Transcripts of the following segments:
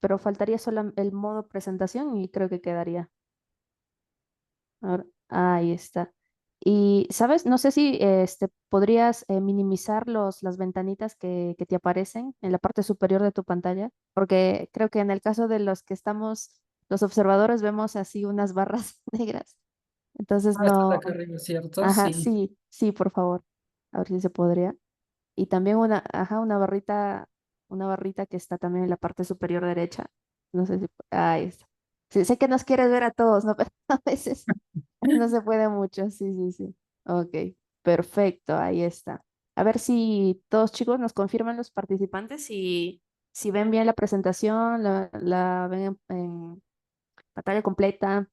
pero faltaría solo el modo presentación y creo que quedaría. Ahí está. Y, ¿sabes? No sé si podrías minimizar las ventanitas que te aparecen en la parte superior de tu pantalla, porque creo que en el caso de los que estamos, los observadores, vemos así unas barras negras. Entonces Ah, estás no, acá arriba, ¿cierto? ajá, Sí. sí, sí, por favor. A ver si se podría. Y también ajá, una barrita que está también en la parte superior derecha. No sé si, ahí está. Sí, sé que nos quieres ver a todos, ¿no? Pero a veces no se puede mucho, sí, sí, sí. Ok, perfecto, ahí está. A ver si todos chicos nos confirman los participantes y si ven bien la presentación, la ven en pantalla completa,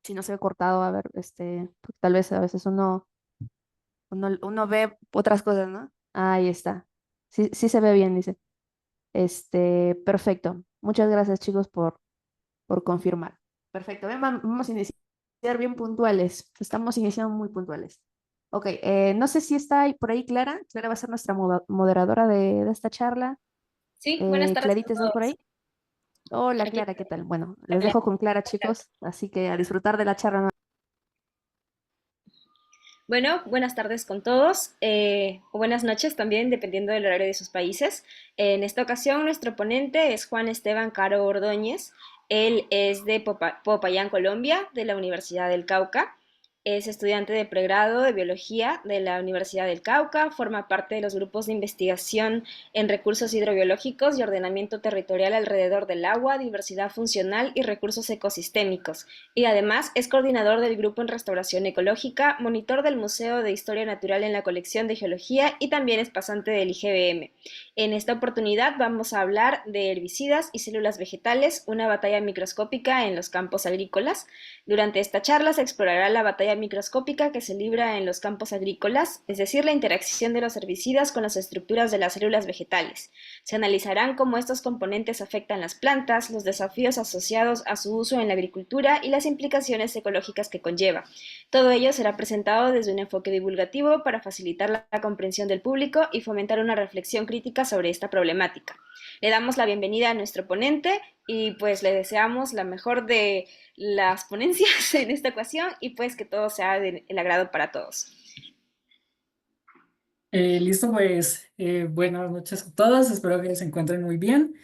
si no se ve cortado, a ver, porque tal vez a veces uno ve otras cosas, ¿no? Ahí está. Sí, sí se ve bien, dice. Perfecto. Muchas gracias, chicos, por confirmar. Perfecto. Ven, vamos a iniciar bien puntuales. Estamos iniciando muy puntuales. Ok, no sé si está ahí por ahí Clara. Clara va a ser nuestra moderadora de esta charla. Sí, buenas tardes a Clarita, ¿estás por todos. ahí? Hola, Aquí Clara, ¿qué tal? Bueno, les está. dejo con Clara, chicos. Así que a disfrutar de la charla. Bueno, buenas tardes con todos, o buenas noches también, dependiendo del horario de sus países. En esta ocasión, nuestro ponente es Juan Esteban Caro Ordóñez. Él es de Popayán, Colombia, de la Universidad del Cauca. Es estudiante de pregrado de biología de la Universidad del Cauca. Forma parte de los grupos de investigación en recursos hidrobiológicos y ordenamiento territorial alrededor del agua, diversidad funcional y recursos ecosistémicos. Y además es coordinador del grupo en restauración ecológica, monitor del Museo de Historia Natural en la colección de geología y también es pasante del IGBM. En esta oportunidad vamos a hablar de herbicidas y células vegetales, una batalla microscópica en los campos agrícolas. Durante esta charla se explorará la batalla microscópica que se libra en los campos agrícolas, es decir, la interacción de los herbicidas con las estructuras de las células vegetales. Se analizarán cómo estos componentes afectan las plantas, los desafíos asociados a su uso en la agricultura y las implicaciones ecológicas que conlleva. Todo ello será presentado desde un enfoque divulgativo para facilitar la comprensión del público y fomentar una reflexión crítica sobre esta problemática. Le damos la bienvenida a nuestro ponente y pues le deseamos la mejor de las ponencias en esta ocasión y pues que todo sea del agrado para todos. Listo, pues buenas noches a todos, espero que se encuentren muy bien.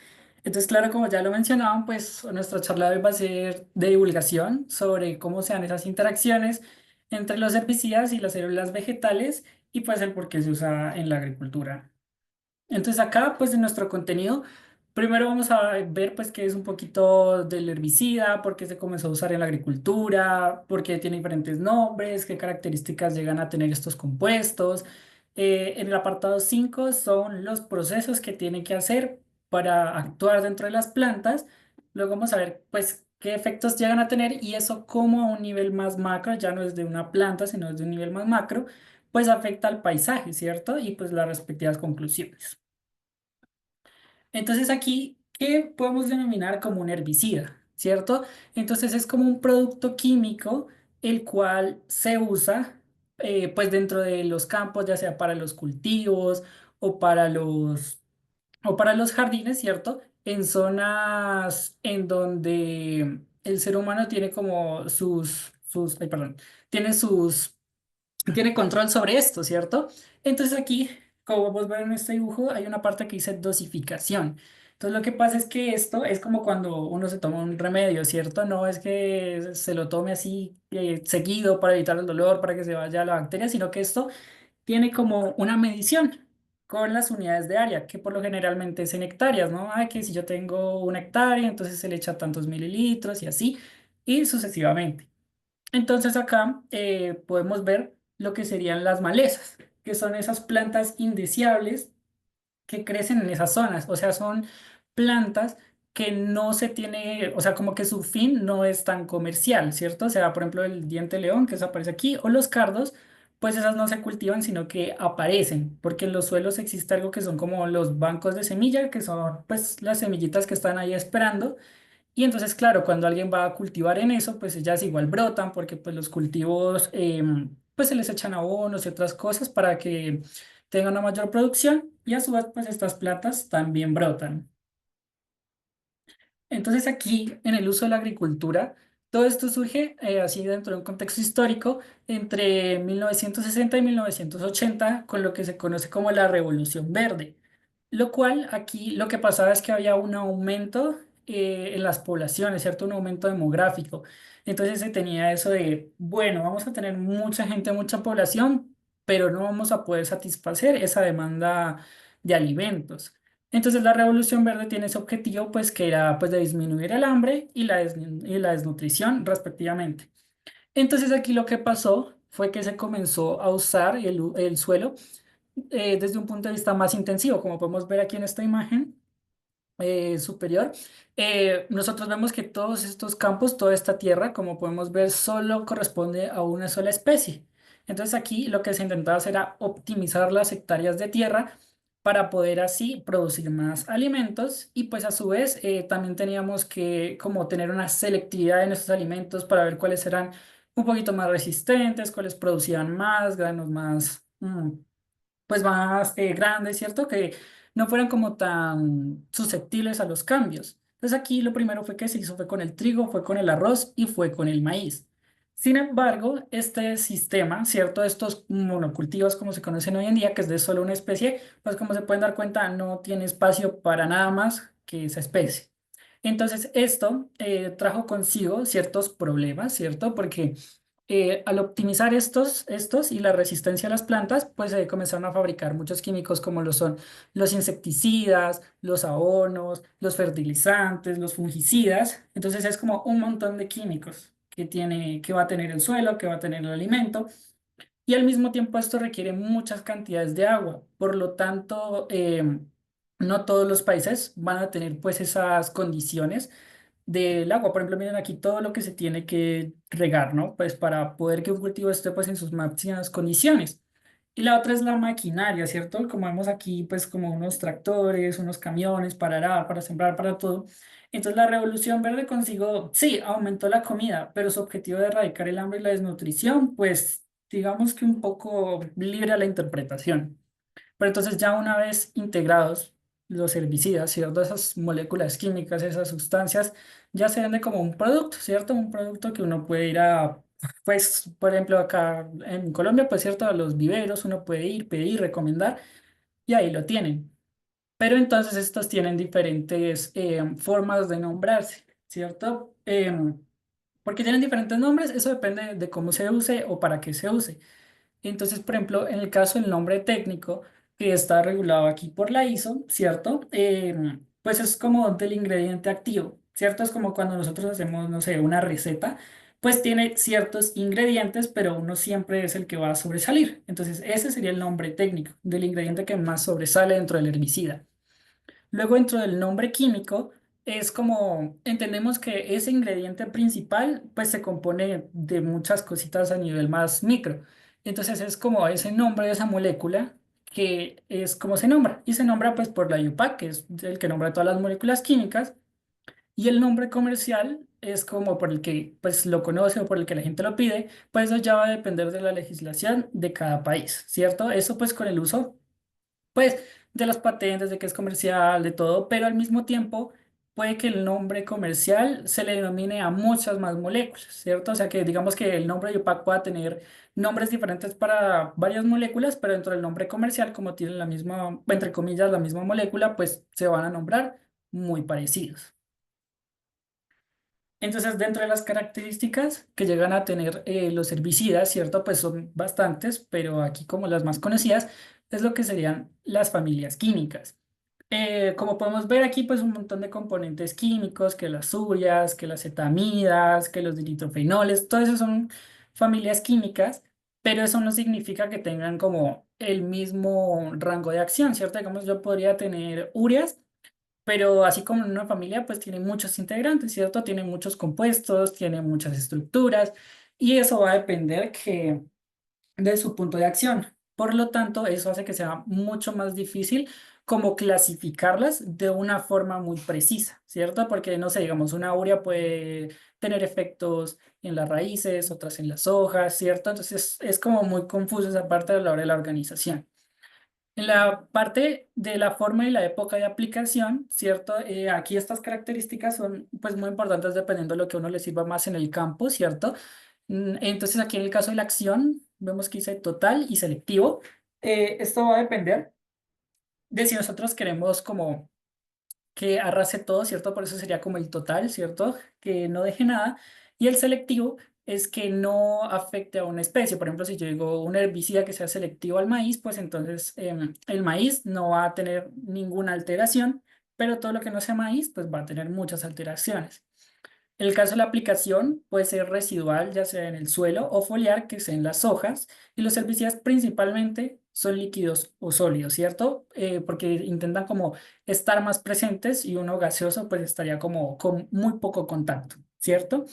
Entonces, claro, como ya lo mencionaban, pues nuestra charla de hoy va a ser de divulgación sobre cómo se dan esas interacciones entre los herbicidas y las células vegetales y pues el por qué se usa en la agricultura. Entonces acá, pues en nuestro contenido, primero vamos a ver pues qué es un poquito del herbicida, por qué se comenzó a usar en la agricultura, por qué tiene diferentes nombres, qué características llegan a tener estos compuestos. En el apartado 5 son los procesos que tiene que hacer para actuar dentro de las plantas. Luego vamos a ver pues qué efectos llegan a tener y eso como a un nivel más macro, ya no es de una planta, sino es de un nivel más macro pues afecta al paisaje, ¿cierto? Y pues las respectivas conclusiones. Entonces aquí, ¿qué podemos denominar como un herbicida? ¿Cierto? Entonces es como un producto químico el cual se usa pues dentro de los campos, ya sea para los cultivos o para los jardines, ¿cierto? En zonas en donde el ser humano tiene como ay, perdón, tiene tiene control sobre esto, ¿cierto? Entonces aquí, como vamos a ver en este dibujo, hay una parte que dice dosificación. Entonces lo que pasa es que esto es como cuando uno se toma un remedio, ¿cierto? No es que se lo tome así seguido para evitar el dolor, para que se vaya la bacteria, sino que esto tiene como una medición con las unidades de área, que por lo generalmente es en hectáreas, ¿no? Ah, que si yo tengo una hectárea, entonces se le echa tantos mililitros y así, y sucesivamente. Entonces acá podemos ver lo que serían las malezas, que son esas plantas indeseables que crecen en esas zonas. O sea, son plantas que no se tiene, o sea, como que su fin no es tan comercial, ¿cierto? O sea, por ejemplo, el diente león que eso aparece aquí, o los cardos, pues esas no se cultivan, sino que aparecen, porque en los suelos existe algo que son como los bancos de semilla, que son pues las semillitas que están ahí esperando y entonces, claro, cuando alguien va a cultivar en eso, pues ellas igual brotan porque pues los cultivos pues se les echan abonos y otras cosas para que tengan una mayor producción y a su vez pues estas plantas también brotan. Entonces aquí, en el uso de la agricultura, todo esto surge así dentro de un contexto histórico entre 1960 y 1980, con lo que se conoce como la Revolución Verde. Lo cual aquí lo que pasaba es que había un aumento en las poblaciones, ¿cierto? Un aumento demográfico. Entonces se tenía eso de, bueno, vamos a tener mucha gente, mucha población, pero no vamos a poder satisfacer esa demanda de alimentos. Entonces la Revolución Verde tiene ese objetivo, pues que era pues de disminuir el hambre y y la desnutrición respectivamente. Entonces aquí lo que pasó fue que se comenzó a usar el suelo desde un punto de vista más intensivo, como podemos ver aquí en esta imagen superior, nosotros vemos que todos estos campos, toda esta tierra, como podemos ver, solo corresponde a una sola especie. Entonces aquí lo que se intentaba hacer era optimizar las hectáreas de tierra para poder así producir más alimentos y pues a su vez también teníamos que como tener una selectividad en estos alimentos para ver cuáles eran un poquito más resistentes, cuáles producían más, granos más, pues más grandes, ¿cierto? Que no fueran como tan susceptibles a los cambios. Entonces aquí lo primero fue que se hizo fue con el trigo, fue con el arroz y fue con el maíz. Sin embargo, este sistema, ¿cierto? Estos monocultivos como se conocen hoy en día, que es de solo una especie, pues como se pueden dar cuenta, no tiene espacio para nada más que esa especie. Entonces, esto trajo consigo ciertos problemas, ¿cierto? Porque al optimizar estos y la resistencia a las plantas, pues se comenzaron a fabricar muchos químicos como lo son los insecticidas, los abonos, los fertilizantes, los fungicidas. Entonces es como un montón de químicos que va a tener el suelo, que va a tener el alimento. Y al mismo tiempo esto requiere muchas cantidades de agua. Por lo tanto, no todos los países van a tener pues esas condiciones del agua. Por ejemplo, miren aquí todo lo que se tiene que regar, ¿no? Pues para poder que un cultivo esté pues en sus máximas condiciones. Y la otra es la maquinaria, ¿cierto? Como vemos aquí, pues como unos tractores, unos camiones para arar, para sembrar, para todo. Entonces la revolución verde consigo, sí, aumentó la comida, pero su objetivo de erradicar el hambre y la desnutrición, pues digamos que un poco libre a la interpretación. Pero entonces ya una vez integrados los herbicidas, ¿cierto? Esas moléculas químicas, esas sustancias, ya se vende como un producto, ¿cierto? Un producto que uno puede ir a, pues, por ejemplo, acá en Colombia, pues, ¿cierto? A los viveros uno puede ir, pedir, recomendar y ahí lo tienen. Pero entonces estos tienen diferentes formas de nombrarse, ¿cierto? Porque tienen diferentes nombres, eso depende de cómo se use o para qué se use. Entonces, por ejemplo, en el caso del nombre técnico, que está regulado aquí por la ISO, ¿cierto? Pues es como del ingrediente activo, ¿cierto? Es como cuando nosotros hacemos, no sé, una receta, pues tiene ciertos ingredientes, pero uno siempre es el que va a sobresalir. Entonces, ese sería el nombre técnico del ingrediente que más sobresale dentro del herbicida. Luego, dentro del nombre químico, es como entendemos que ese ingrediente principal, pues se compone de muchas cositas a nivel más micro. Entonces, es como ese nombre de esa molécula que es como se nombra. Y se nombra pues por la IUPAC, que es el que nombra todas las moléculas químicas. Y el nombre comercial es como por el que pues lo conoce o por el que la gente lo pide, pues eso ya va a depender de la legislación de cada país, ¿cierto? Eso pues con el uso pues de las patentes, de que es comercial, de todo, pero al mismo tiempo puede que el nombre comercial se le denomine a muchas más moléculas, ¿cierto? O sea que digamos que el nombre de IUPAC pueda tener nombres diferentes para varias moléculas, pero dentro del nombre comercial, como tienen la misma, entre comillas, la misma molécula, pues se van a nombrar muy parecidos. Entonces, dentro de las características que llegan a tener los herbicidas, ¿cierto? Pues son bastantes, pero aquí como las más conocidas es lo que serían las familias químicas. Como podemos ver aquí, pues un montón de componentes químicos, que las urias, que las etamidas, que los dinitrofenoles, todo eso son familias químicas, pero eso no significa que tengan como el mismo rango de acción, ¿cierto? Digamos, yo podría tener urias pero así como en una familia, pues tiene muchos integrantes, ¿cierto? Tiene muchos compuestos, tiene muchas estructuras y eso va a depender de su punto de acción. Por lo tanto, eso hace que sea mucho más difícil como clasificarlas de una forma muy precisa, ¿cierto? Porque, no sé, digamos, una urea puede tener efectos en las raíces, otras en las hojas, ¿cierto? Entonces es como muy confuso esa parte a la hora de la organización. En la parte de la forma y la época de aplicación, ¿cierto? Aquí estas características son pues muy importantes dependiendo de lo que a uno le sirva más en el campo, ¿cierto? Entonces aquí en el caso de la acción, vemos que dice total y selectivo. Esto va a depender de si nosotros queremos como que arrase todo, ¿cierto? Por eso sería como el total, ¿cierto? Que no deje nada. Y el selectivo es que no afecte a una especie. Por ejemplo, si yo digo un herbicida que sea selectivo al maíz, pues entonces el maíz no va a tener ninguna alteración, pero todo lo que no sea maíz, pues va a tener muchas alteraciones. El caso de la aplicación puede ser residual, ya sea en el suelo, o foliar, que sea en las hojas, y los herbicidas principalmente son líquidos o sólidos, ¿cierto? Porque intentan como estar más presentes y uno gaseoso pues estaría como con muy poco contacto, ¿cierto?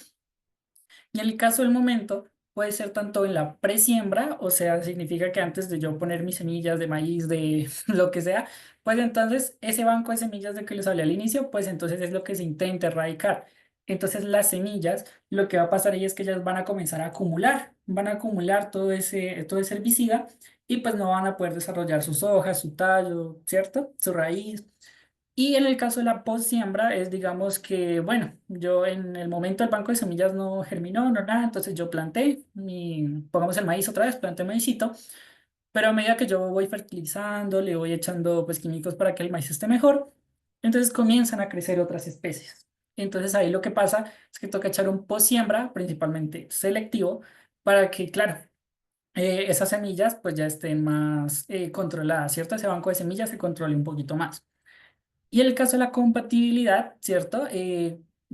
Y en el caso del momento, puede ser tanto en la presiembra, o sea, significa que antes de yo poner mis semillas de maíz, de lo que sea, pues entonces ese banco de semillas de que les hablé al inicio, pues entonces es lo que se intenta erradicar. Entonces las semillas, lo que va a pasar ahí es que ellas van a comenzar a acumular, van a acumular todo ese herbicida y pues no van a poder desarrollar sus hojas, su tallo, ¿cierto? Su raíz. Y en el caso de la post-siembra es, digamos que, bueno, yo en el momento el banco de semillas no germinó, no nada, entonces yo planté pongamos el maíz otra vez, planté maicito, pero a medida que yo voy fertilizando, le voy echando pues químicos para que el maíz esté mejor, entonces comienzan a crecer otras especies. Entonces ahí lo que pasa es que toca echar un post-siembra, principalmente selectivo, para que, claro, esas semillas pues ya estén más controladas, ¿cierto? Ese banco de semillas se controle un poquito más. Y en el caso de la compatibilidad, ¿cierto?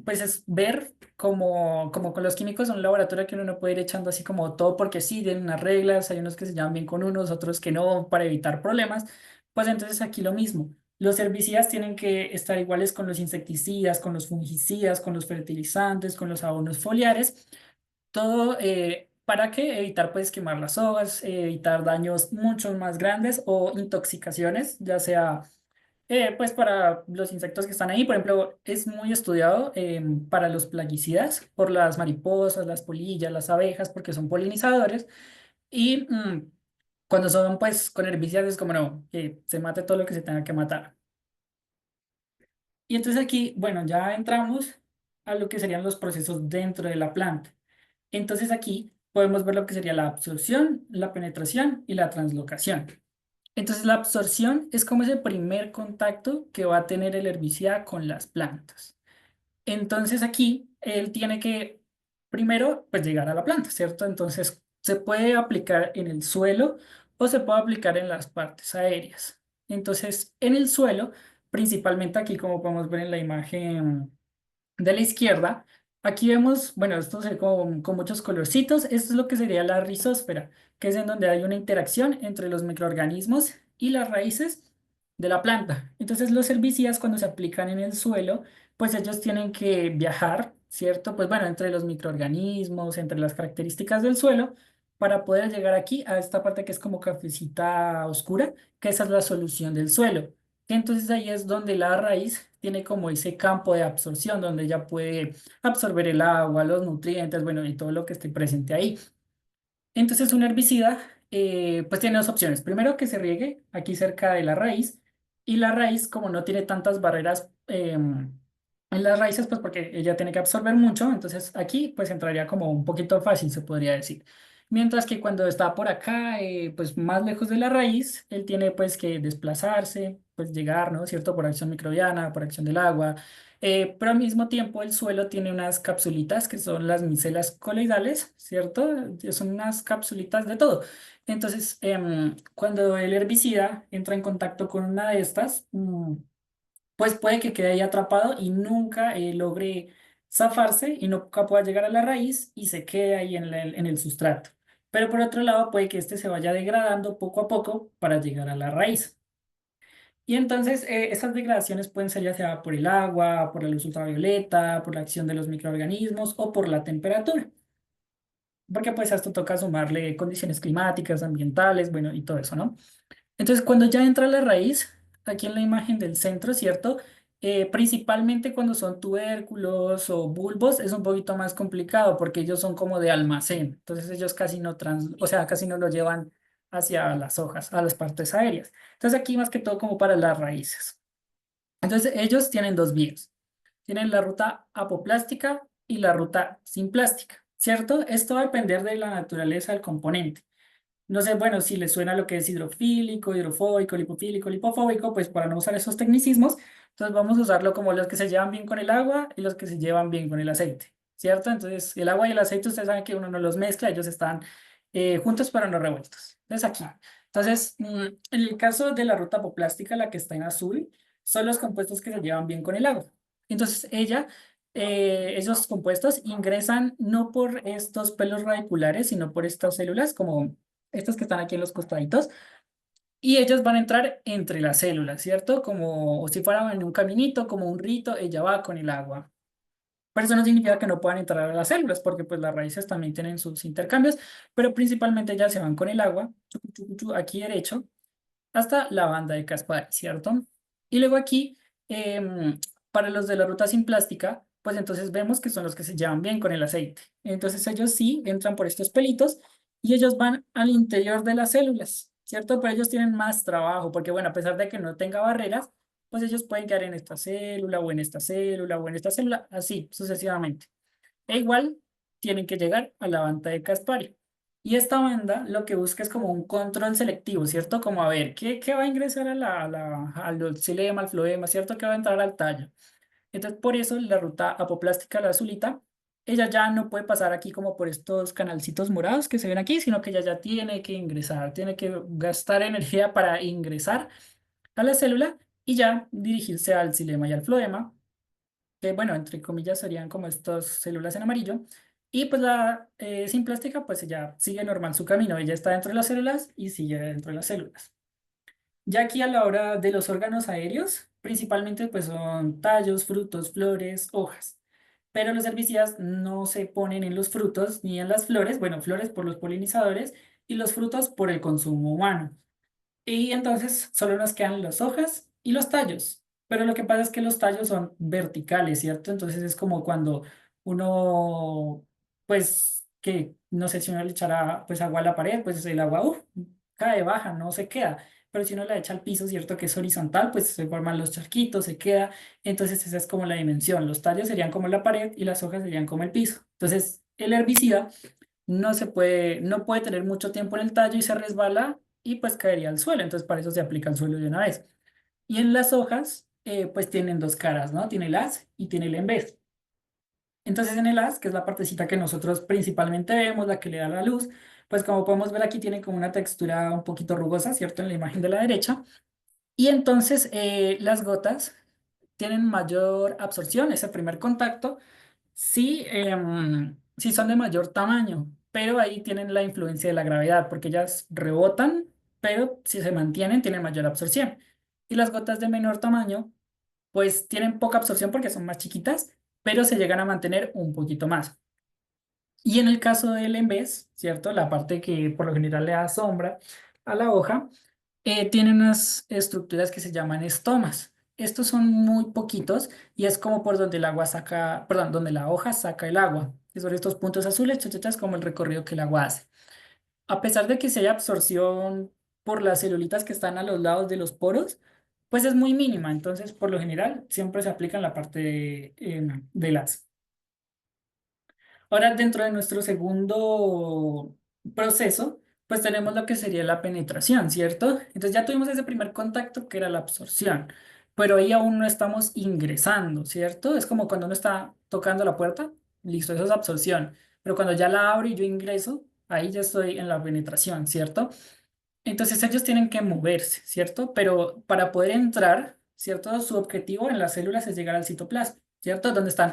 Pues es ver como con los químicos son un laboratorio que uno no puede ir echando así como todo porque sí, tienen unas reglas, hay unos que se llevan bien con unos, otros que no, para evitar problemas. Pues entonces aquí lo mismo. Los herbicidas tienen que estar iguales con los insecticidas, con los fungicidas, con los fertilizantes, con los abonos foliares, todo para que evitar pues quemar las hojas, evitar daños mucho más grandes o intoxicaciones, ya sea pues para los insectos que están ahí, por ejemplo, es muy estudiado para los plaguicidas, por las mariposas, las polillas, las abejas, porque son polinizadores. Y cuando son pues con herbicidas es como no, que se mate todo lo que se tenga que matar. Y entonces aquí, bueno, ya entramos a lo que serían los procesos dentro de la planta. Entonces aquí podemos ver lo que sería la absorción, la penetración y la translocación. Entonces la absorción es como ese primer contacto que va a tener el herbicida con las plantas. Entonces aquí él tiene que primero pues llegar a la planta, ¿cierto? Entonces se puede aplicar en el suelo o se puede aplicar en las partes aéreas. Entonces en el suelo, principalmente aquí como podemos ver en la imagen de la izquierda, aquí vemos, bueno, esto se ve con muchos colorcitos, esto es lo que sería la rizósfera, que es en donde hay una interacción entre los microorganismos y las raíces de la planta. Entonces los herbicidas cuando se aplican en el suelo, pues ellos tienen que viajar, ¿cierto? Pues bueno, entre los microorganismos, entre las características del suelo, para poder llegar aquí a esta parte que es como cafecita oscura, que esa es la solución del suelo. Entonces ahí es donde la raíz tiene como ese campo de absorción, donde ella puede absorber el agua, los nutrientes, bueno, y todo lo que esté presente ahí. Entonces un herbicida pues tiene dos opciones. Primero que se riegue aquí cerca de la raíz y la raíz como no tiene tantas barreras en las raíces pues porque ella tiene que absorber mucho, entonces aquí pues entraría como un poquito fácil se podría decir. Mientras que cuando está por acá pues más lejos de la raíz, él tiene pues que desplazarse, pues llegar, ¿no? ¿Cierto? Por acción microbiana, por acción del agua. Pero al mismo tiempo el suelo tiene unas capsulitas que son las micelas coloidales, ¿cierto? Son unas capsulitas de todo. Entonces, cuando el herbicida entra en contacto con una de estas, pues puede que quede ahí atrapado y nunca logre zafarse y nunca pueda llegar a la raíz y se quede ahí en el sustrato. Pero por otro lado, puede que este se vaya degradando poco a poco para llegar a la raíz. Y entonces esas degradaciones pueden ser ya sea por el agua, por la luz ultravioleta, por la acción de los microorganismos o por la temperatura, porque pues a esto toca sumarle condiciones climáticas, ambientales, bueno, y todo eso, ¿no? Entonces cuando ya entra la raíz, aquí en la imagen del centro, ¿cierto? Principalmente cuando son tubérculos o bulbos es un poquito más complicado porque ellos son como de almacén, entonces ellos casi no o sea, casi no lo llevan hacia las hojas, a las partes aéreas. Entonces aquí más que todo como para las raíces. Entonces ellos tienen dos vías. Tienen la ruta apoplástica y la ruta simplástica, ¿cierto? Esto va a depender de la naturaleza del componente. No sé, bueno, si les suena lo que es hidrofílico, hidrofóbico, lipofílico, lipofóbico, pues para no usar esos tecnicismos, entonces vamos a usarlo como los que se llevan bien con el agua y los que se llevan bien con el aceite, ¿cierto? Entonces, el agua y el aceite, ustedes saben que uno no los mezcla, ellos están juntos pero no revueltos. Entonces, aquí. Entonces, en el caso de la ruta apoplástica, la que está en azul, son los compuestos que se llevan bien con el agua. Entonces, esos compuestos ingresan no por estos pelos radiculares, sino por estas células, como estas que están aquí en los costaditos, y ellas van a entrar entre las células, ¿cierto? Como si fueran en un caminito, como un rito, ella va con el agua. Pero eso no significa que no puedan entrar a las células, porque pues las raíces también tienen sus intercambios, pero principalmente ellas se van con el agua, chucu, chucu, chu, aquí derecho, hasta la banda de Caspari, ¿cierto? Y luego aquí, para los de la ruta simplástica, pues entonces vemos que son los que se llevan bien con el aceite. Entonces ellos sí entran por estos pelitos y ellos van al interior de las células, ¿cierto? Pero ellos tienen más trabajo, porque bueno, a pesar de que no tenga barreras, pues ellos pueden quedar en esta célula o en esta célula o en esta célula, así sucesivamente. E igual tienen que llegar a la banda de Caspari. Y esta banda lo que busca es como un control selectivo, ¿cierto? Como a ver, ¿qué va a ingresar al xilema, al floema, ¿cierto? ¿Qué va a entrar al tallo? Entonces, por eso la ruta apoplástica, la azulita, ella ya no puede pasar aquí como por estos canalcitos morados que se ven aquí, sino que ella ya tiene que ingresar, tiene que gastar energía para ingresar a la célula y ya dirigirse al xilema y al floema, que bueno, entre comillas serían como estas células en amarillo. Y pues la simplástica, pues ella sigue normal su camino, ella está dentro de las células y sigue dentro de las células. Ya aquí a la hora de los órganos aéreos, principalmente pues son tallos, frutos, flores, hojas. Pero los herbicidas no se ponen en los frutos ni en las flores, bueno, flores por los polinizadores y los frutos por el consumo humano. Y entonces solo nos quedan las hojas y los tallos. Pero lo que pasa es que los tallos son verticales, ¿cierto? Entonces es como cuando uno, pues, que no sé si uno le echará pues agua a la pared, pues el agua, cae, baja, no se queda. Pero si uno la echa al piso, ¿cierto? Que es horizontal, pues se forman los charquitos, se queda. Entonces esa es como la dimensión. Los tallos serían como la pared y las hojas serían como el piso. Entonces el herbicida no puede tener mucho tiempo en el tallo y se resbala y pues caería al suelo. Entonces para eso se aplica al suelo de una vez. Y en las hojas, pues tienen dos caras, ¿no? Tiene el haz y tiene el en vez. Entonces en el haz, que es la partecita que nosotros principalmente vemos, la que le da la luz, pues como podemos ver aquí tiene como una textura un poquito rugosa, ¿cierto? En la imagen de la derecha. Y entonces las gotas tienen mayor absorción, ese primer contacto, sí, sí son de mayor tamaño, pero ahí tienen la influencia de la gravedad, porque ellas rebotan, pero si se mantienen, tienen mayor absorción. Y las gotas de menor tamaño, pues tienen poca absorción porque son más chiquitas, pero se llegan a mantener un poquito más. Y en el caso del embés, ¿cierto? La parte que por lo general le da sombra a la hoja, tiene unas estructuras que se llaman estomas. Estos son muy poquitos y es como por donde el agua saca, perdón, donde la hoja saca el agua. Y sobre estos puntos azules, chachatas, como el recorrido que el agua hace. A pesar de que se haya absorción por las celulitas que están a los lados de los poros, pues es muy mínima. Entonces, por lo general, siempre se aplica en la parte de las. Ahora, dentro de nuestro segundo proceso, pues tenemos lo que sería la penetración, ¿cierto? Entonces ya tuvimos ese primer contacto que era la absorción, pero ahí aún no estamos ingresando, ¿cierto? Es como cuando uno está tocando la puerta, listo, eso es absorción, pero cuando ya la abro y yo ingreso, ahí ya estoy en la penetración, ¿cierto? Entonces ellos tienen que moverse, ¿cierto? Pero para poder entrar, ¿cierto? Su objetivo en las células es llegar al citoplasma, ¿cierto? Donde están,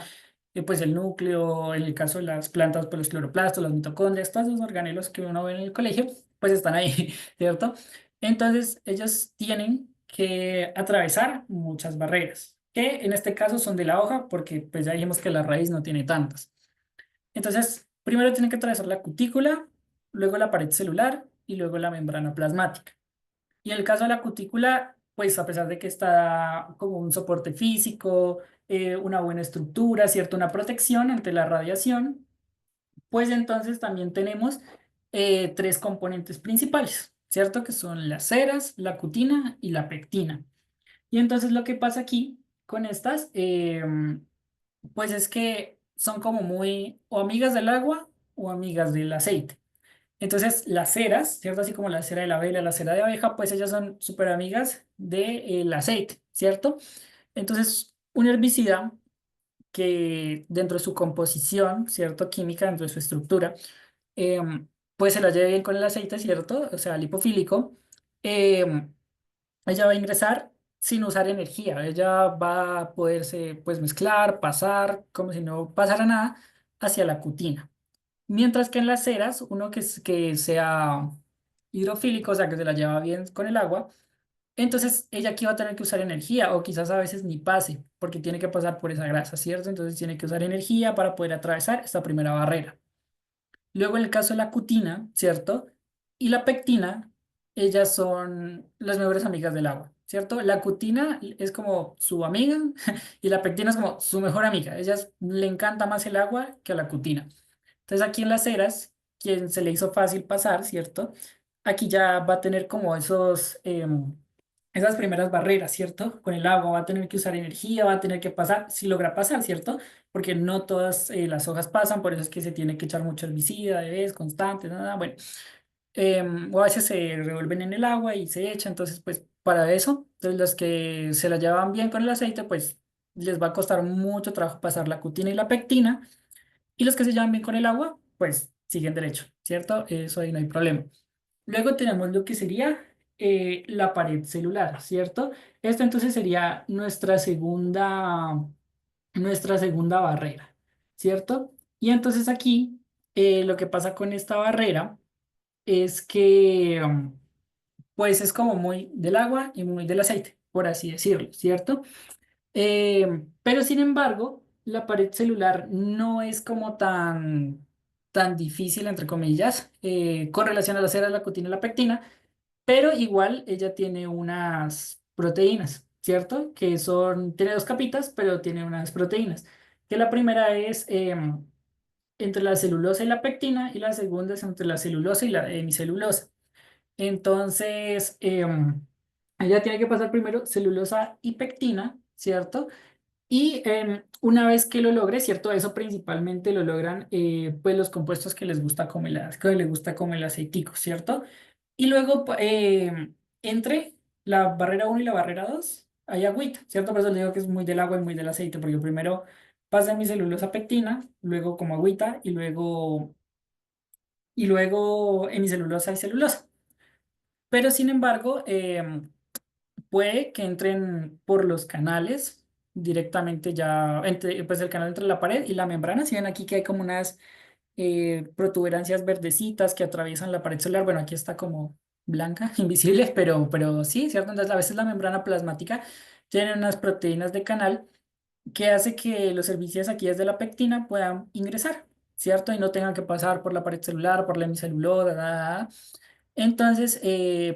pues, el núcleo, en el caso de las plantas, pues los cloroplastos, las mitocondrias, todos esos organelos que uno ve en el colegio, pues están ahí, ¿cierto? Entonces ellos tienen que atravesar muchas barreras, que en este caso son de la hoja, porque pues ya dijimos que la raíz no tiene tantas. Entonces, primero tienen que atravesar la cutícula, luego la pared celular y luego la membrana plasmática. Y en el caso de la cutícula, pues a pesar de que está como un soporte físico, una buena estructura, ¿cierto? Una protección ante la radiación, pues entonces también tenemos tres componentes principales. ¿cierto? Que son las ceras, la cutina y la pectina. Y entonces lo que pasa aquí con estas, pues es que son como muy o amigas del agua o amigas del aceite. Entonces las ceras, ¿cierto? Así como la cera de la vela, la cera de abeja, pues ellas son súper amigas del aceite, ¿cierto? Entonces un herbicida que dentro de su composición, ¿cierto? Química, dentro de su estructura, pues se la lleve bien con el aceite, ¿cierto? O sea, lipofílico. em, Ella va a ingresar sin usar energía. Ella va a poderse pues mezclar, pasar, como si no pasara nada, hacia la cutina. Mientras que en las ceras, uno que sea hidrofílico, o sea, que se la lleva bien con el agua, entonces ella aquí va a tener que usar energía o quizás a veces ni pase, porque tiene que pasar por esa grasa, ¿cierto? Entonces tiene que usar energía para poder atravesar esta primera barrera. Luego en el caso de la cutina, ¿cierto? Y la pectina, ellas son las mejores amigas del agua, ¿cierto? La cutina es como su amiga y la pectina es como su mejor amiga. A ellas le encanta más el agua que a la cutina. Entonces aquí en las eras, quien se le hizo fácil pasar, ¿cierto? Aquí ya va a tener como esas primeras barreras, ¿cierto? Con el agua va a tener que usar energía, va a tener que pasar, si logra pasar, ¿cierto? Porque no todas las hojas pasan, por eso es que se tiene que echar mucho herbicida de vez, constante, nada, bueno. O a veces se revuelven en el agua y se echa, entonces pues para eso, entonces los que se la llevan bien con el aceite, pues les va a costar mucho trabajo pasar la cutina y la pectina, y los que se llevan bien con el agua, pues siguen derecho, ¿cierto? Eso ahí no hay problema. Luego tenemos lo que sería la pared celular, ¿cierto? Esto entonces sería nuestra segunda barrera, ¿cierto? Y entonces aquí lo que pasa con esta barrera es que pues es como muy del agua y muy del aceite, por así decirlo, ¿cierto? Pero sin embargo, la pared celular no es como tan difícil, entre comillas, con relación a la cera, la cutina y la pectina, pero igual ella tiene unas proteínas, ¿cierto? Tiene dos capitas, pero tiene unas proteínas. Que la primera es entre la celulosa y la pectina, y la segunda es entre la celulosa y la hemicelulosa. Entonces, ella tiene que pasar primero celulosa y pectina, ¿cierto? Y una vez que lo logre, ¿cierto? Eso principalmente lo logran pues los compuestos que les gusta que les gusta como el aceitico, ¿cierto? Y luego entre la barrera uno y la barrera 2 hay agüita, ¿cierto? Por eso les digo que es muy del agua y muy del aceite, porque primero pasa mi celulosa pectina, luego como agüita y luego en mi celulosa y celulosa. Pero sin embargo, puede que entren por los canales directamente ya, pues el canal entre la pared y la membrana. Si ven aquí que hay como unas protuberancias verdecitas que atraviesan la pared celular, bueno, aquí está como blanca, invisible, pero sí, ¿cierto? Entonces a veces la membrana plasmática tiene unas proteínas de canal que hace que los herbicidas aquí desde la pectina puedan ingresar, ¿cierto? Y no tengan que pasar por la pared celular, por la hemicelulosa, nada. Entonces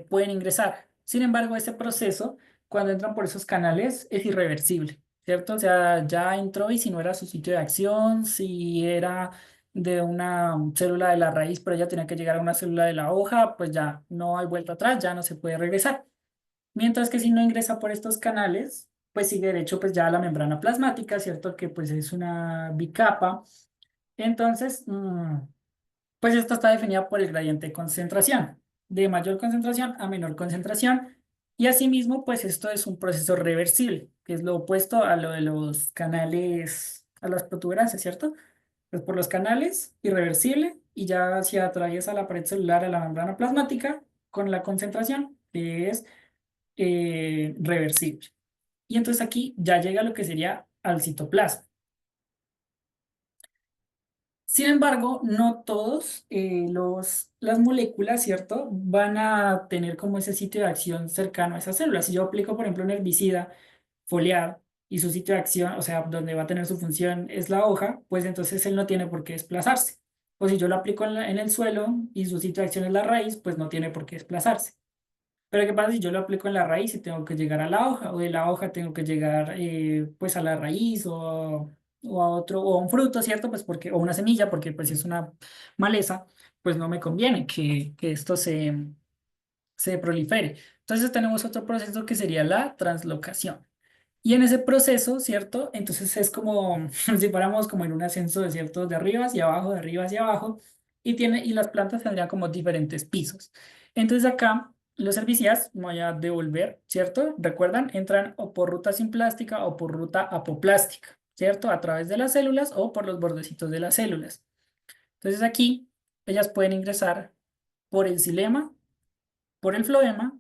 pueden ingresar. Sin embargo, ese proceso, cuando entran por esos canales, es irreversible, ¿cierto? O sea, ya entró y si no era su sitio de acción, si era de una célula de la raíz, pero ya tenía que llegar a una célula de la hoja, pues ya no hay vuelta atrás, ya no se puede regresar. Mientras que si no ingresa por estos canales, pues sigue derecho pues ya a la membrana plasmática, ¿cierto? Que pues es una bicapa. Entonces, pues esta está definida por el gradiente de concentración, de mayor concentración a menor concentración. Y asimismo, pues esto es un proceso reversible, que es lo opuesto a lo de los canales, a las protuberancias, ¿cierto? Pues por los canales, irreversible, y ya se atraviesa la pared celular a la membrana plasmática con la concentración, que es reversible. Y entonces aquí ya llega lo que sería al citoplasma. Sin embargo, no todos las moléculas, ¿cierto? Van a tener como ese sitio de acción cercano a esas células. Si yo aplico, por ejemplo, un herbicida foliar y su sitio de acción, o sea, donde va a tener su función es la hoja, pues entonces él no tiene por qué desplazarse. O si yo lo aplico en el suelo y su sitio de acción es la raíz, pues no tiene por qué desplazarse. Pero ¿qué pasa si yo lo aplico en la raíz y tengo que llegar a la hoja? O de la hoja tengo que llegar pues a la raíz o a otro, o a un fruto, ¿cierto? Pues porque, o una semilla, porque pues si es una maleza, pues no me conviene que esto se prolifere. Entonces tenemos otro proceso que sería la translocación. Y en ese proceso, ¿cierto? Entonces es como si fuéramos como en un ascenso, ¿cierto? De arriba hacia abajo, de arriba hacia abajo, y las plantas tendrían como diferentes pisos. Entonces acá los herbicidas, me voy a devolver, ¿cierto? Recuerdan, entran o por ruta simplástica o por ruta apoplástica, ¿cierto? A través de las células o por los bordecitos de las células. Entonces aquí ellas pueden ingresar por el xilema, por el floema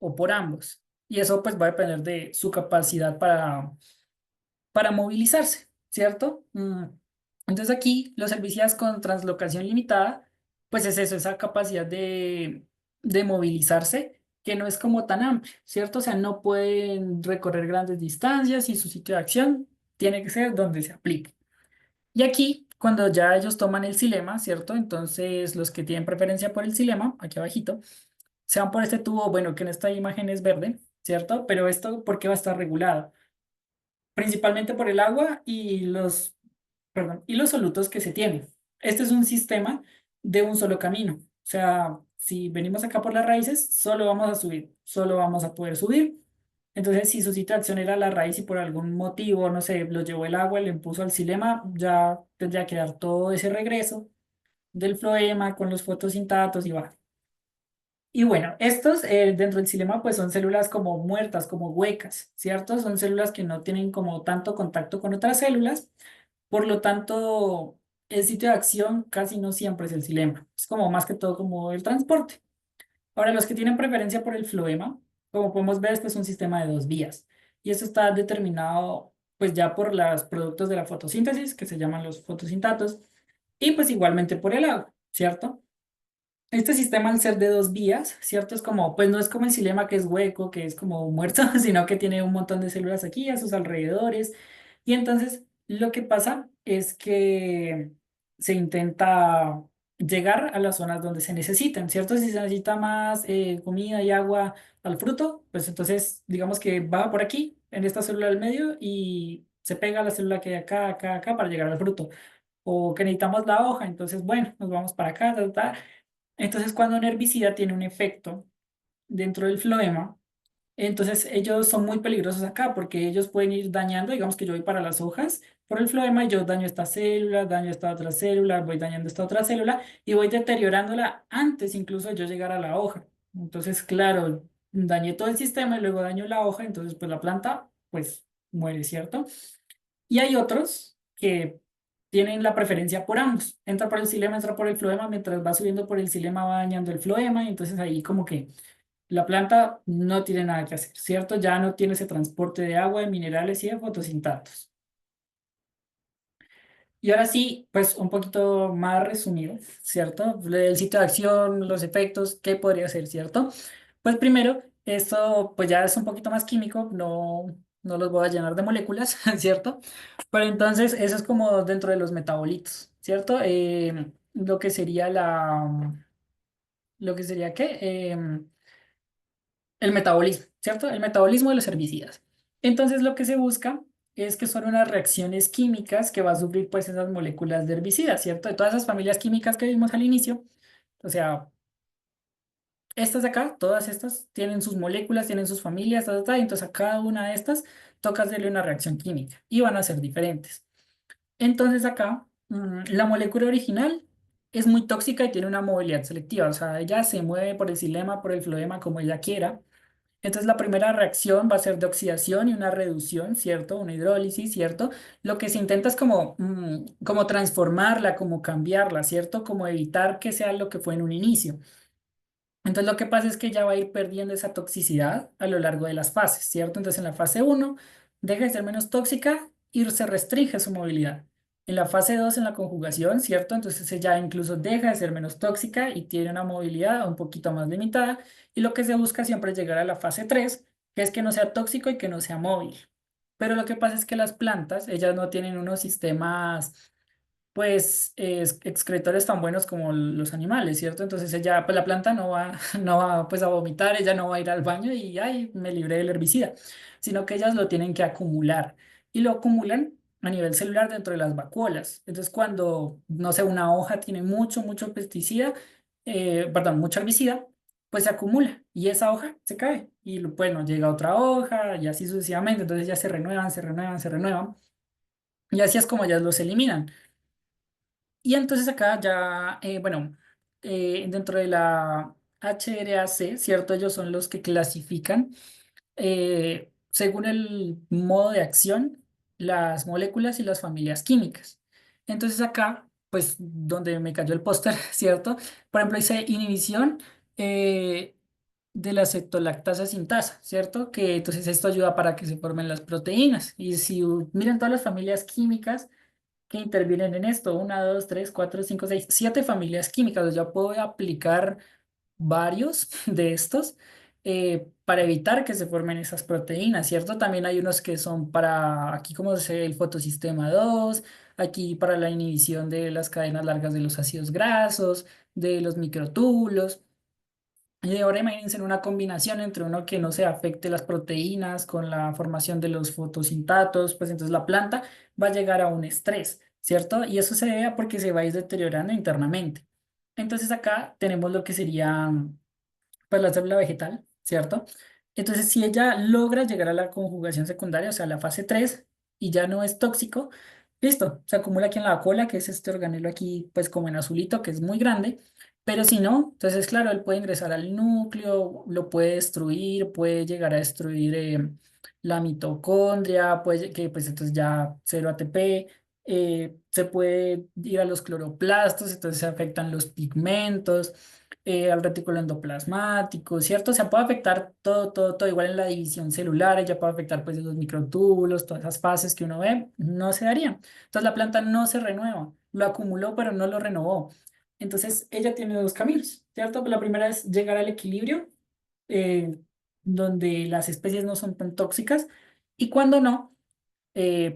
o por ambos. Y eso pues va a depender de su capacidad para movilizarse, ¿cierto? Entonces aquí los herbicidas con translocación limitada, pues es eso, esa capacidad de movilizarse que no es como tan amplia, ¿cierto? O sea, no pueden recorrer grandes distancias y su sitio de acción tiene que ser donde se aplique. Y aquí, cuando ya ellos toman el xilema, ¿cierto? Entonces los que tienen preferencia por el xilema, aquí abajito, se van por este tubo, bueno, que en esta imagen es verde, ¿cierto? Pero esto, ¿por qué va a estar regulado? Principalmente por el agua perdón, y los solutos que se tienen. Este es un sistema de un solo camino. O sea, si venimos acá por las raíces, solo vamos a subir, solo vamos a poder subir. Entonces, si su sitio de acción era la raíz y por algún motivo, no sé, lo llevó el agua, le impuso al xilema, ya tendría que dar todo ese regreso del floema con los fotosintatos y va. Y bueno, estos dentro del xilema pues son células como muertas, como huecas, ¿cierto? Son células que no tienen como tanto contacto con otras células, por lo tanto el sitio de acción casi no siempre es el xilema, es como más que todo como el transporte. Ahora, los que tienen preferencia por el floema, como podemos ver, este es un sistema de dos vías y esto está determinado pues ya por los productos de la fotosíntesis que se llaman los fotosintatos y pues igualmente por el agua, ¿cierto? Este sistema al ser de dos vías, ¿cierto? Es como, pues no es como el xilema que es hueco, que es como muerto, sino que tiene un montón de células aquí a sus alrededores. Y entonces lo que pasa es que se intenta llegar a las zonas donde se necesitan, ¿cierto? Si se necesita más comida y agua al fruto, pues entonces digamos que va por aquí, en esta célula del medio, y se pega a la célula que hay acá, acá, acá para llegar al fruto. O que necesitamos la hoja, entonces bueno, nos vamos para acá, ta, ta, ta. Entonces, cuando un herbicida tiene un efecto dentro del floema, entonces ellos son muy peligrosos acá porque ellos pueden ir dañando, digamos que yo voy para las hojas por el floema y yo daño esta célula, daño esta otra célula, voy dañando esta otra célula y voy deteriorándola antes incluso de yo llegar a la hoja. Entonces, claro, dañé todo el sistema y luego daño la hoja, entonces pues la planta pues muere, ¿cierto? Y hay otros que tienen la preferencia por ambos. Entra por el xilema, entra por el floema, mientras va subiendo por el xilema va dañando el floema, y entonces ahí como que la planta no tiene nada que hacer, ¿cierto? Ya no tiene ese transporte de agua, de minerales y de fotosintatos. Y ahora sí, pues un poquito más resumido, ¿cierto? El sitio de acción, los efectos, ¿qué podría ser, cierto? Pues primero, esto pues ya es un poquito más químico, no los voy a llenar de moléculas, ¿cierto? Pero entonces eso es como dentro de los metabolitos, ¿cierto? Lo que sería lo que sería ¿qué? El metabolismo, ¿cierto? El metabolismo de los herbicidas. Entonces lo que se busca es que son unas reacciones químicas que va a sufrir pues esas moléculas de herbicidas, ¿cierto? De todas esas familias químicas que vimos al inicio, o sea, estas de acá, todas estas tienen sus moléculas, tienen sus familias, y entonces a cada una de estas toca hacerle una reacción química y van a ser diferentes. Entonces acá, la molécula original es muy tóxica y tiene una movilidad selectiva, o sea, ella se mueve por el xilema, por el floema, como ella quiera. Entonces la primera reacción va a ser de oxidación y una reducción, ¿cierto? Una hidrólisis, ¿cierto? Lo que se intenta es como, como transformarla, como cambiarla, ¿cierto? Como evitar que sea lo que fue en un inicio. Entonces lo que pasa es que ya va a ir perdiendo esa toxicidad a lo largo de las fases, ¿cierto? Entonces en la fase uno deja de ser menos tóxica y se restringe su movilidad. En la fase 2 en la conjugación, ¿cierto? Entonces ella incluso deja de ser menos tóxica y tiene una movilidad un poquito más limitada. Y lo que se busca siempre es llegar a la fase 3, que es que no sea tóxico y que no sea móvil. Pero lo que pasa es que las plantas, ellas no tienen unos sistemas pues excretores tan buenos como los animales, ¿cierto? Entonces ella, pues la planta no va, no va pues a vomitar, ella no va a ir al baño y, ay, me libré del herbicida, sino que ellas lo tienen que acumular y lo acumulan a nivel celular dentro de las vacuolas. Entonces cuando, no sé, una hoja tiene mucho pesticida, perdón, mucho herbicida, pues se acumula y esa hoja se cae y bueno, llega otra hoja y así sucesivamente, entonces ya se renuevan, se renuevan, se renuevan y así es como ya los eliminan. Y entonces acá ya, bueno, dentro de la HRAC, ¿cierto? Ellos son los que clasifican según el modo de acción, las moléculas y las familias químicas. Entonces acá, pues donde me cayó el póster, ¿cierto? Por ejemplo, dice inhibición eh, de la cetolactasa sintasa, ¿cierto? Que entonces esto ayuda para que se formen las proteínas. Y si miran todas las familias químicas que intervienen en esto, una, dos, tres, cuatro, cinco, seis, siete familias químicas, o sea, ya puedo aplicar varios de estos para evitar que se formen esas proteínas, ¿cierto? También hay unos que son para, aquí como se el fotosistema 2, aquí para la inhibición de las cadenas largas de los ácidos grasos, de los microtúbulos. Y ahora imagínense en una combinación entre uno que no se afecte las proteínas con la formación de los fotosintatos, pues entonces la planta va a llegar a un estrés, ¿cierto? Y eso se debe a porque se va a ir deteriorando internamente. Entonces acá tenemos lo que sería pues la célula vegetal, ¿cierto? Entonces, si ella logra llegar a la conjugación secundaria, o sea, la fase 3 y ya no es tóxico, listo, se acumula aquí en la cola, que es este organelo aquí, pues como en azulito, que es muy grande, pero si no, entonces, claro, él puede ingresar al núcleo, lo puede destruir, puede llegar a destruir la mitocondria, puede que pues entonces ya cero ATP, se puede ir a los cloroplastos, entonces se afectan los pigmentos al retículo endoplasmático, ¿cierto? O sea, puede afectar todo, todo, todo, igual en la división celular, ya puede afectar pues los microtúbulos, todas esas fases que uno ve, no se darían. Entonces la planta no se renueva, lo acumuló, pero no lo renovó. Entonces ella tiene dos caminos, ¿cierto? Pues la primera es llegar al equilibrio, eh, donde las especies no son tan tóxicas, y cuando no,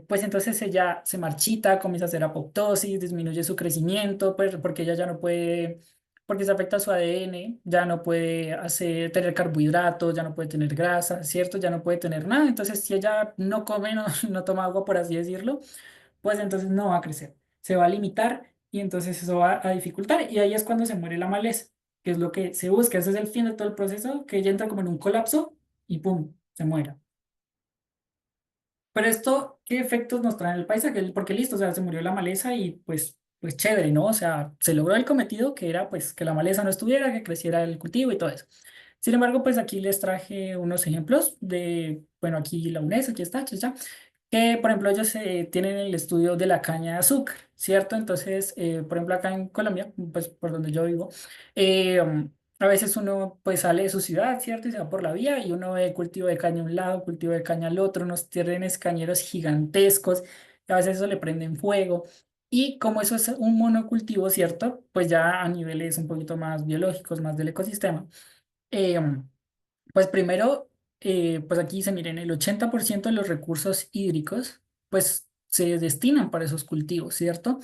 pues entonces ella se marchita, comienza a hacer apoptosis, disminuye su crecimiento, pues porque ella ya no puede, porque se afecta su ADN, ya no puede tener carbohidratos, ya no puede tener grasa, ¿cierto? Ya no puede tener nada. Entonces, si ella no come, no, no toma agua, por así decirlo, pues entonces no va a crecer, se va a limitar y entonces eso va a dificultar y ahí es cuando se muere la maleza, que es lo que se busca, ese es el fin de todo el proceso, que ella entra como en un colapso y ¡pum! Se muere. Pero esto, ¿qué efectos nos trae en el paisaje? Porque listo, o sea, se murió la maleza y pues chévere, ¿no? O sea, se logró el cometido que era pues que la maleza no estuviera, que creciera el cultivo y todo eso. Sin embargo, pues aquí les traje unos ejemplos de, bueno, aquí la UNES, aquí está, ya, que por ejemplo ellos tienen el estudio de la caña de azúcar, ¿cierto? Entonces, por ejemplo, acá en Colombia, pues por donde yo vivo, a veces uno pues sale de su ciudad, ¿cierto? Y se va por la vía y uno ve cultivo de caña a un lado, cultivo de caña al otro, unos terrenos cañeros gigantescos, y a veces eso le prenden fuego. Y como eso es un monocultivo, ¿cierto? Pues ya a niveles un poquito más biológicos, más del ecosistema. eh, pues primero, pues aquí se miren, el 80% de los recursos hídricos pues se destinan para esos cultivos, ¿cierto?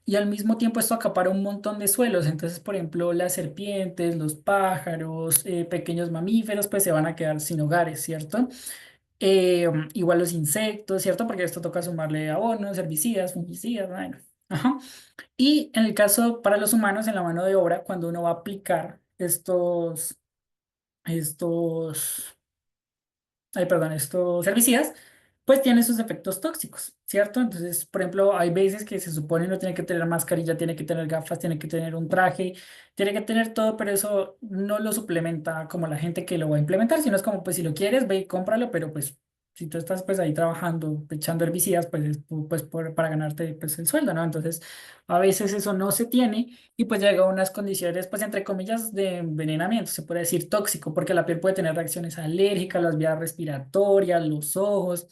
Y al mismo tiempo esto acapara un montón de suelos. Entonces, por ejemplo, las serpientes, los pájaros, pequeños mamíferos, pues se van a quedar sin hogares, ¿cierto? Igual los insectos, ¿cierto? Porque esto toca sumarle abonos, herbicidas, fungicidas, bueno. Ajá. Y en el caso para los humanos, en la mano de obra, cuando uno va a aplicar estos estos herbicidas, pues tienen sus efectos tóxicos, ¿cierto? Entonces, por ejemplo, hay veces que se supone no tiene que tener mascarilla, tiene que tener gafas, tiene que tener un traje, tiene que tener todo, pero eso no lo suplementa como la gente que lo va a implementar, sino es como, pues si lo quieres, ve y cómpralo, pero pues si tú estás pues ahí trabajando, echando herbicidas, pues es pues para ganarte pues el sueldo, ¿no? Entonces, a veces eso no se tiene y pues llega a unas condiciones, pues entre comillas, de envenenamiento, se puede decir tóxico, porque la piel puede tener reacciones alérgicas, las vías respiratorias, los ojos,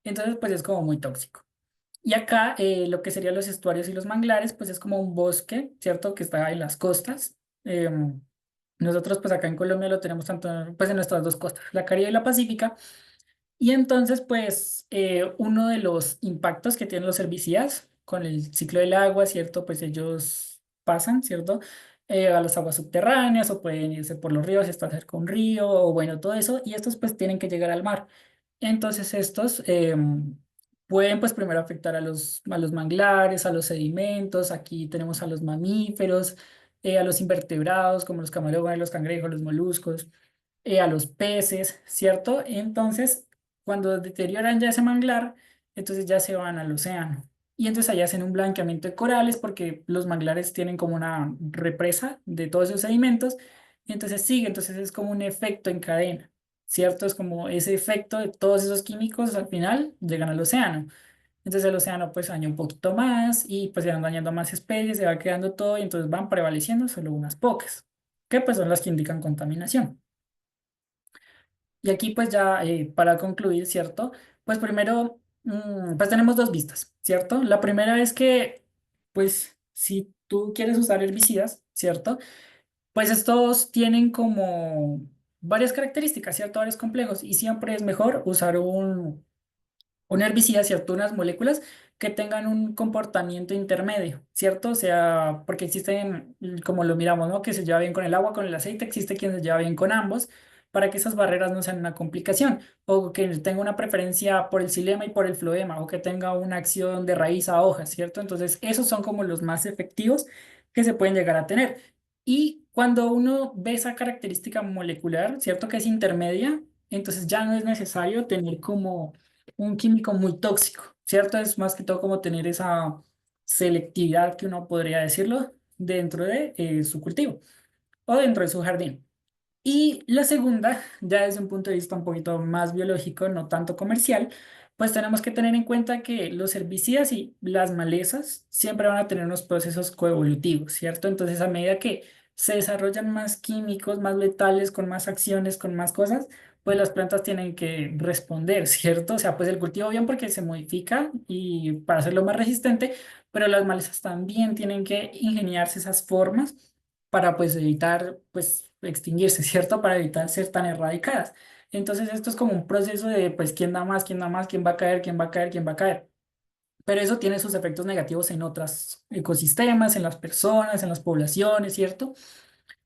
entonces pues es como muy tóxico. Y acá lo que serían los estuarios y los manglares, pues es como un bosque, ¿cierto? Que está en las costas. Nosotros pues acá en Colombia lo tenemos tanto pues en nuestras dos costas, la Caribe y la Pacífica. Y entonces, pues, uno de los impactos que tienen los herbicidas con el ciclo del agua, ¿cierto? Pues ellos pasan, ¿cierto? A las aguas subterráneas o pueden irse por los ríos si está cerca un río o bueno, todo eso. Y estos pues tienen que llegar al mar. Entonces, estos pueden pues primero afectar a los manglares, a los sedimentos. Aquí tenemos a los mamíferos. a los invertebrados como los camarones, los cangrejos, los moluscos, a los peces, ¿cierto? Entonces, cuando deterioran ya ese manglar, entonces ya se van al océano. Y entonces allá hacen un blanqueamiento de corales porque los manglares tienen como una represa de todos esos sedimentos. Y entonces sigue, entonces es como un efecto en cadena, ¿cierto? Es como ese efecto de todos esos químicos al final llegan al océano. Entonces el océano pues daña un poquito más y pues se van dañando más especies, se va quedando todo y entonces van prevaleciendo solo unas pocas, que pues son las que indican contaminación. Y aquí pues ya para concluir, ¿cierto? Pues primero, pues tenemos dos vistas, ¿cierto? La primera es que pues si tú quieres usar herbicidas, ¿cierto? Pues estos tienen como varias características, ¿cierto? Varios complejos y siempre es mejor usar un herbicida, ¿cierto? Unas moléculas que tengan un comportamiento intermedio, ¿cierto? O sea, porque existen, como lo miramos, ¿no? Que se lleva bien con el agua, con el aceite, existe quien se lleva bien con ambos, para que esas barreras no sean una complicación, o que tenga una preferencia por el xilema y por el floema, o que tenga una acción de raíz a hoja, ¿cierto? Entonces, esos son como los más efectivos que se pueden llegar a tener. Y cuando uno ve esa característica molecular, ¿cierto? Que es intermedia, entonces ya no es necesario tener como un químico muy tóxico, ¿cierto? Es más que todo como tener esa selectividad que uno podría decirlo dentro de su cultivo o dentro de su jardín. Y la segunda, ya desde un punto de vista un poquito más biológico, no tanto comercial, pues tenemos que tener en cuenta que los herbicidas y las malezas siempre van a tener unos procesos coevolutivos, ¿cierto? Entonces, a medida que se desarrollan más químicos, más letales, con más acciones, con más cosas, pues las plantas tienen que responder, ¿cierto? O sea, pues el cultivo bien porque se modifica y para hacerlo más resistente, pero las malezas también tienen que ingeniarse esas formas para pues evitar pues extinguirse, ¿cierto? Para evitar ser tan erradicadas. Entonces esto es como un proceso de pues quién da más, quién da más, quién va a caer, quién va a caer, quién va a caer. Pero eso tiene sus efectos negativos en otros ecosistemas, en las personas, en las poblaciones, ¿cierto?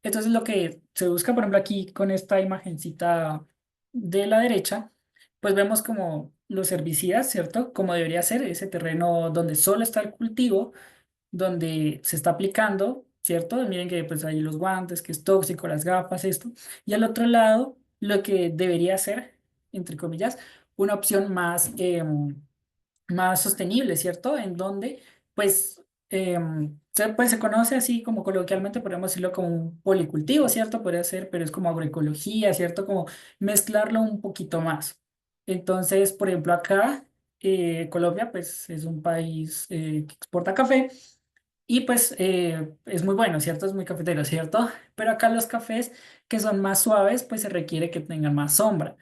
Entonces lo que se busca, por ejemplo, aquí con esta imagencita de la derecha, pues vemos como los herbicidas, ¿cierto? Como debería ser ese terreno donde solo está el cultivo donde se está aplicando, ¿cierto? Miren que pues hay los guantes, que es tóxico, las gafas, esto. Y al otro lado, lo que debería ser, entre comillas, una opción más, más sostenible, ¿cierto? En donde pues, pues se conoce así como coloquialmente, podríamos decirlo como un policultivo, ¿cierto? Podría ser, pero es como agroecología, ¿cierto? Como mezclarlo un poquito más. Entonces, por ejemplo, acá, Colombia, pues es un país que exporta café. Y pues es muy bueno, ¿cierto? Es muy cafetero, ¿cierto? Pero acá los cafés que son más suaves, pues se requiere que tengan más sombra.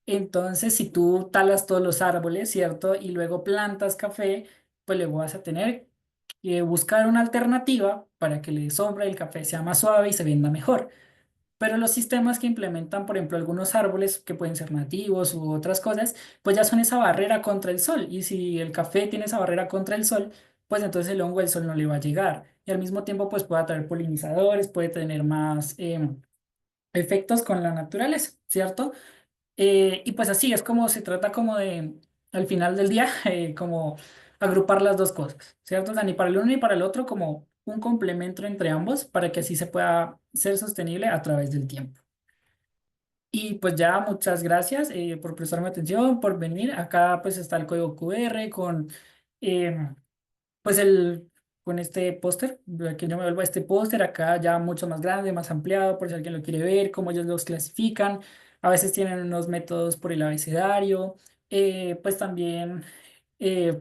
Entonces, si tú talas todos los árboles, ¿cierto? Y luego plantas café, pues luego vas a tener que buscar una alternativa para que le dé sombra y el café sea más suave y se venda mejor. Pero los sistemas que implementan, por ejemplo, algunos árboles que pueden ser nativos u otras cosas, pues ya son esa barrera contra el sol. Y si el café tiene esa barrera contra el sol, pues entonces el hongo del sol no le va a llegar. Y al mismo tiempo, pues puede atraer polinizadores, puede tener más efectos con la naturaleza, ¿cierto? Y pues así es como se trata como de, al final del día, como agrupar las dos cosas, ¿cierto? O sea, ni para el uno ni para el otro, como un complemento entre ambos para que así se pueda ser sostenible a través del tiempo. Y pues ya, muchas gracias por prestarme atención, por venir. Acá pues está el código QR con em, pues con este póster, que yo me vuelvo a este póster acá ya mucho más grande, más ampliado, por si alguien lo quiere ver, cómo ellos los clasifican. A veces tienen unos métodos por el abecedario, pues también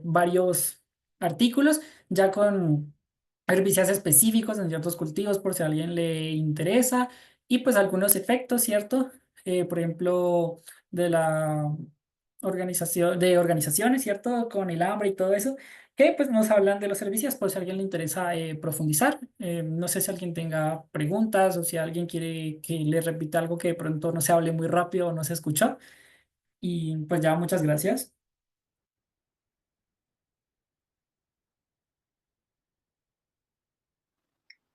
varios artículos ya con herbicidas específicos en ciertos cultivos por si a alguien le interesa y pues algunos efectos, ¿cierto? Por ejemplo, de la de organizaciones, ¿cierto? Con el hambre y todo eso, que pues nos hablan de los servicios por si a alguien le interesa profundizar. No sé si alguien tenga preguntas o si alguien quiere que le repita algo que de pronto no se hable muy rápido o no se escuchó. Y pues ya, muchas gracias.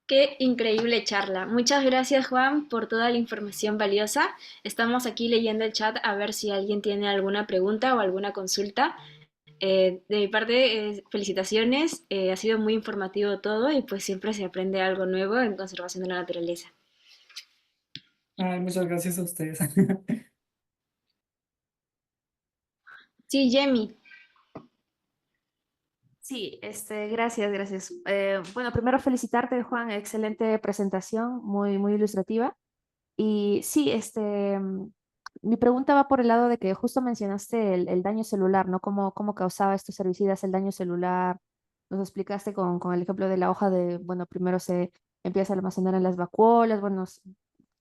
Qué increíble charla. Muchas gracias, Juan, por toda la información valiosa. Estamos aquí leyendo el chat a ver si alguien tiene alguna pregunta o alguna consulta. De mi parte, felicitaciones, ha sido muy informativo todo y pues siempre se aprende algo nuevo en conservación de la naturaleza. Ay, muchas gracias a ustedes. Sí, Jamie. Sí, gracias, gracias. Bueno, primero felicitarte, Juan, excelente presentación, muy, muy ilustrativa. Y sí, mi pregunta va por el lado de que justo mencionaste el daño celular, ¿no? ¿Cómo causaba estos herbicidas el daño celular? Nos explicaste con el ejemplo de la hoja de, bueno, primero se empieza a almacenar en las vacuolas, bueno,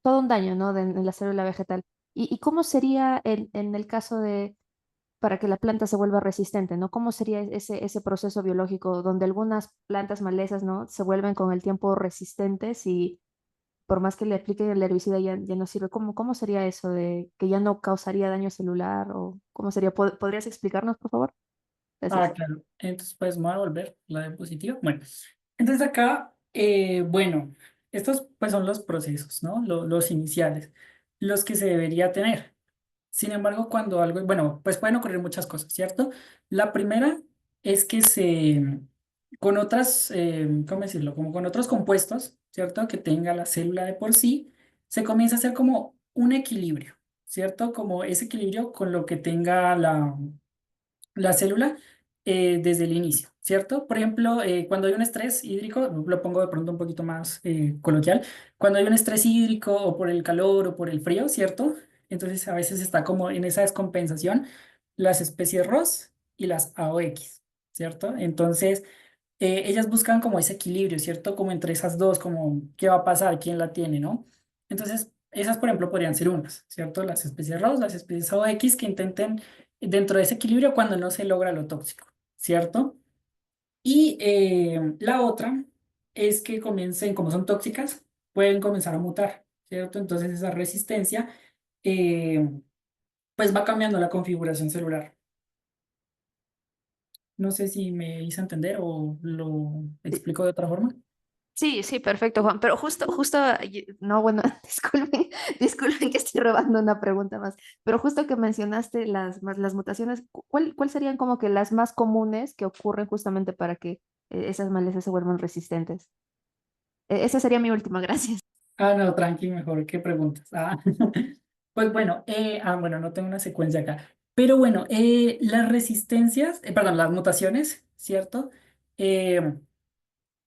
todo un daño, ¿no? En la célula vegetal. ¿Y cómo sería en el caso de para que la planta se vuelva resistente, ¿no? ¿Cómo sería ese proceso biológico donde algunas plantas malezas, ¿no? Se vuelven con el tiempo resistentes y por más que le apliquen el herbicida ya no sirve? ¿Cómo sería eso de que ya no causaría daño celular o cómo sería? ¿Podrías explicarnos, por favor? Ah, Gracias. claro. Entonces, pues me voy a volver la diapositiva. Bueno, entonces acá, bueno, estos pues son los procesos, ¿no? Los iniciales, los que se debería tener. Sin embargo, cuando algo, bueno, pues pueden ocurrir muchas cosas, ¿cierto? La primera es que con otras, ¿cómo decirlo? Como con otros compuestos, ¿cierto? Que tenga la célula de por sí, se comienza a hacer como un equilibrio, ¿cierto? Como ese equilibrio con lo que tenga la célula desde el inicio, ¿cierto? Por ejemplo, cuando hay un estrés hídrico, lo pongo de pronto un poquito más coloquial, cuando hay un estrés hídrico o por el calor o por el frío, ¿cierto? Entonces a veces está como en esa descompensación las especies ROS y las AOX, ¿cierto? Entonces ellas buscan como ese equilibrio, ¿cierto? Como entre esas dos, como qué va a pasar, quién la tiene, ¿no? Entonces, esas, por ejemplo, podrían ser unas, ¿cierto? Las especies ROS, las especies AOX que intenten dentro de ese equilibrio cuando no se logra lo tóxico, ¿cierto? Y la otra es que comiencen, como son tóxicas, pueden comenzar a mutar, ¿cierto? Entonces esa resistencia, eh, pues va cambiando la configuración celular. No sé si me hice entender o lo explico de otra forma. Sí, sí, perfecto, Juan. Pero justo, no, bueno, disculpen que estoy robando una pregunta más, pero justo que mencionaste las mutaciones, ¿cuál serían como que las más comunes que ocurren justamente para que esas malezas se vuelvan resistentes? Esa sería mi última, gracias. Ah, no, tranqui, mejor que preguntas. Ah, pues bueno, bueno, no tengo una secuencia acá. Pero bueno, las resistencias, perdón, las mutaciones, ¿cierto? Eh,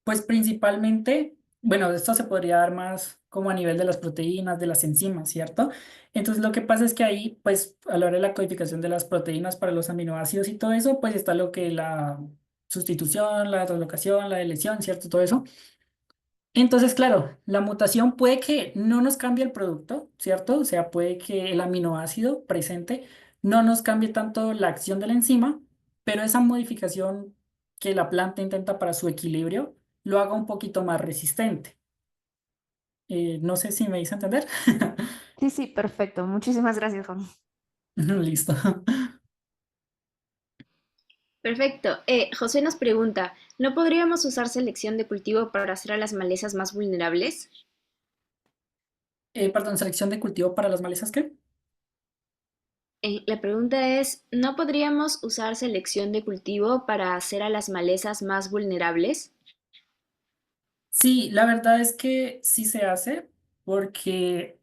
Pues principalmente, bueno, esto se podría dar más como a nivel de las proteínas, de las enzimas, ¿cierto? Entonces lo que pasa es que ahí, pues a la hora de la codificación de las proteínas para los aminoácidos y todo eso, pues está lo que la sustitución, la translocación, la deleción, ¿cierto? Todo eso. Entonces, claro, la mutación puede que no nos cambie el producto, ¿cierto? O sea, puede que el aminoácido presente no nos cambie tanto la acción de la enzima, pero esa modificación que la planta intenta para su equilibrio lo haga un poquito más resistente. No sé si me hice entender. Sí, sí, perfecto. Muchísimas gracias, Juan. Listo. Perfecto. José nos pregunta, ¿no podríamos usar selección de cultivo para hacer a las malezas más vulnerables? Perdón, selección de cultivo para las malezas, ¿qué? La pregunta es, ¿no podríamos usar selección de cultivo para hacer a las malezas más vulnerables? Sí, la verdad es que sí se hace porque,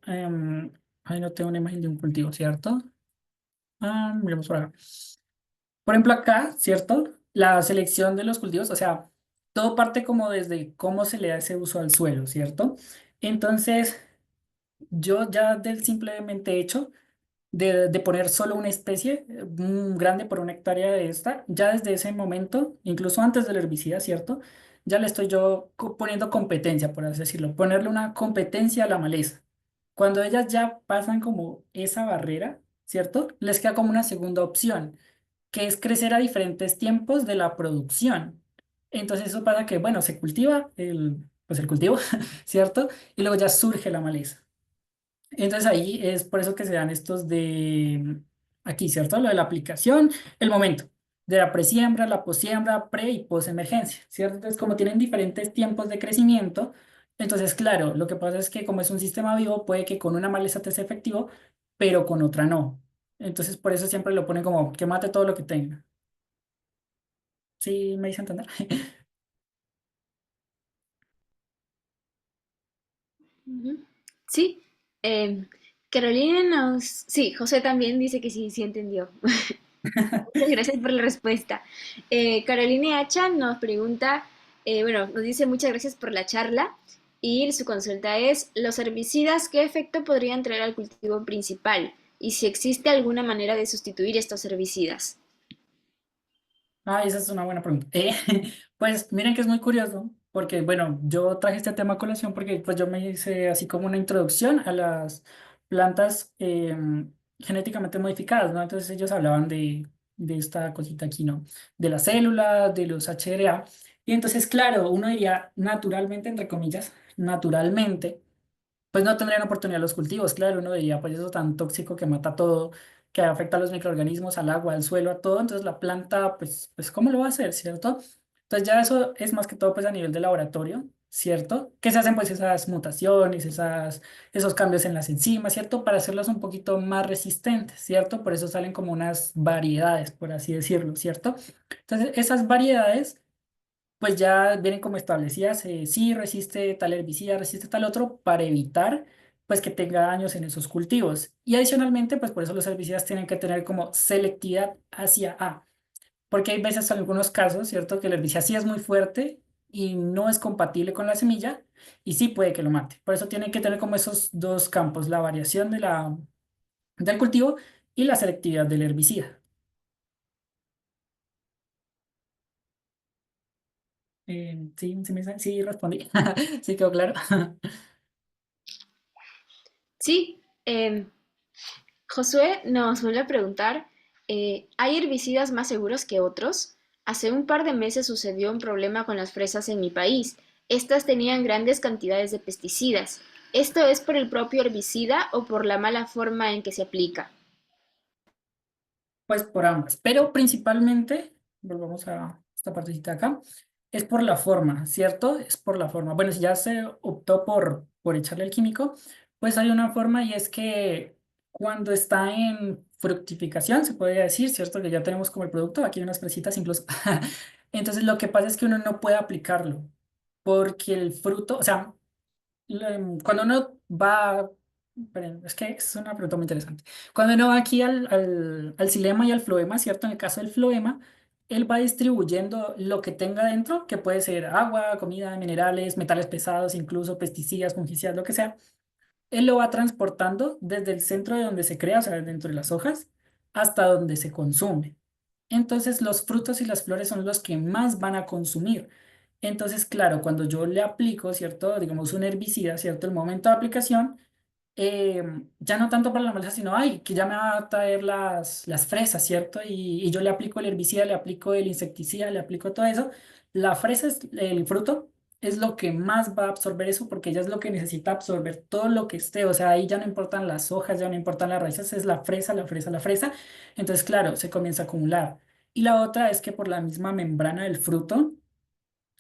ahí no tengo una imagen de un cultivo, ¿cierto? Miremos por acá. Por ejemplo, acá, ¿cierto? La selección de los cultivos, o sea, todo parte como desde cómo se le hace uso al suelo, ¿cierto? Entonces, yo ya del simplemente hecho de poner solo una especie grande por una hectárea de esta, ya desde ese momento, incluso antes del herbicida, ¿cierto? Ya le estoy yo poniendo competencia, por así decirlo, ponerle una competencia a la maleza. Cuando ellas ya pasan como esa barrera, ¿cierto? Les queda como una segunda opción que es crecer a diferentes tiempos de la producción. Entonces eso pasa que, bueno, se cultiva pues el cultivo, ¿cierto? Y luego ya surge la maleza. Entonces ahí es por eso que se dan estos aquí, ¿cierto? Lo de la aplicación, el momento de la presiembra, la posiembra, pre y posemergencia, ¿cierto? Entonces como tienen diferentes tiempos de crecimiento, entonces claro, lo que pasa es que como es un sistema vivo, puede que con una maleza te sea efectivo, pero con otra no. Entonces por eso siempre lo ponen como que mate todo lo que tenga. ¿Sí me hice entender? Ujú. Sí, Carolina nos... Sí, José también dice que sí, sí entendió. Muchas gracias por la respuesta. Carolina Hacha nos pregunta, bueno, nos dice muchas gracias por la charla y su consulta es, ¿los herbicidas qué efecto podrían traer al cultivo principal? Y si existe alguna manera de sustituir estos herbicidas. Ah, esa es una buena pregunta. Pues miren que es muy curioso, porque bueno, yo traje este tema a colación porque pues yo me hice así como una introducción a las plantas genéticamente modificadas, ¿no? Entonces ellos hablaban de esta cosita aquí, ¿no? De las células, de los HRA. Y entonces, claro, uno diría naturalmente, entre comillas, naturalmente pues no tendrían oportunidad los cultivos, claro, uno diría, pues eso tan tóxico que mata todo, que afecta a los microorganismos, al agua, al suelo, a todo, entonces la planta, pues ¿cómo lo va a hacer, cierto? Entonces ya eso es más que todo pues a nivel de laboratorio, ¿cierto? Que se hacen pues esas mutaciones, esos cambios en las enzimas, ¿cierto? Para hacerlos un poquito más resistentes, ¿cierto? Por eso salen como unas variedades, por así decirlo, ¿cierto? Entonces esas variedades pues ya vienen como establecidas, sí resiste tal herbicida, resiste tal otro, para evitar pues que tenga daños en esos cultivos. Y adicionalmente, pues por eso los herbicidas tienen que tener como selectividad hacia A, porque hay veces en algunos casos, ¿cierto? Que el herbicida sí es muy fuerte y no es compatible con la semilla y sí puede que lo mate. Por eso tienen que tener como esos dos campos, la variación del cultivo y la selectividad del herbicida. Sí, sí respondí. Sí quedó claro. Sí, Josué nos vuelve a preguntar, ¿hay herbicidas más seguros que otros? Hace un par de meses sucedió un problema con las fresas en mi país. Estas tenían grandes cantidades de pesticidas. ¿Esto es por el propio herbicida o por la mala forma en que se aplica? Pues por ambas, pero principalmente, volvamos a esta partecita de acá, es por la forma, ¿cierto? Es por la forma. Bueno, si ya se optó por echarle el químico, pues hay una forma y es que cuando está en fructificación, se podría decir, ¿cierto? Que ya tenemos como el producto, aquí hay unas fresitas incluso. Entonces lo que pasa es que uno no puede aplicarlo, porque el fruto, o sea, cuando uno va, esperen, es que es una pregunta muy interesante. Cuando uno va aquí al xilema y al floema, ¿cierto? En el caso del floema, él va distribuyendo lo que tenga dentro, que puede ser agua, comida, minerales, metales pesados, incluso pesticidas, fungicidas, lo que sea. Él lo va transportando desde el centro de donde se crea, o sea, dentro de las hojas, hasta donde se consume. Entonces, los frutos y las flores son los que más van a consumir. Entonces, claro, cuando yo le aplico, ¿cierto? Digamos un herbicida, ¿cierto? El momento de aplicación, ya no tanto para la maleza, sino, ay, que ya me va a traer las fresas, ¿cierto? Y yo le aplico el herbicida, le aplico el insecticida, le aplico todo eso. La fresa es el fruto, es lo que más va a absorber eso porque ella es lo que necesita absorber todo lo que esté. O sea, ahí ya no importan las hojas, ya no importan las raíces, es la fresa, la fresa, la fresa. Entonces, claro, se comienza a acumular. Y la otra es que por la misma membrana del fruto,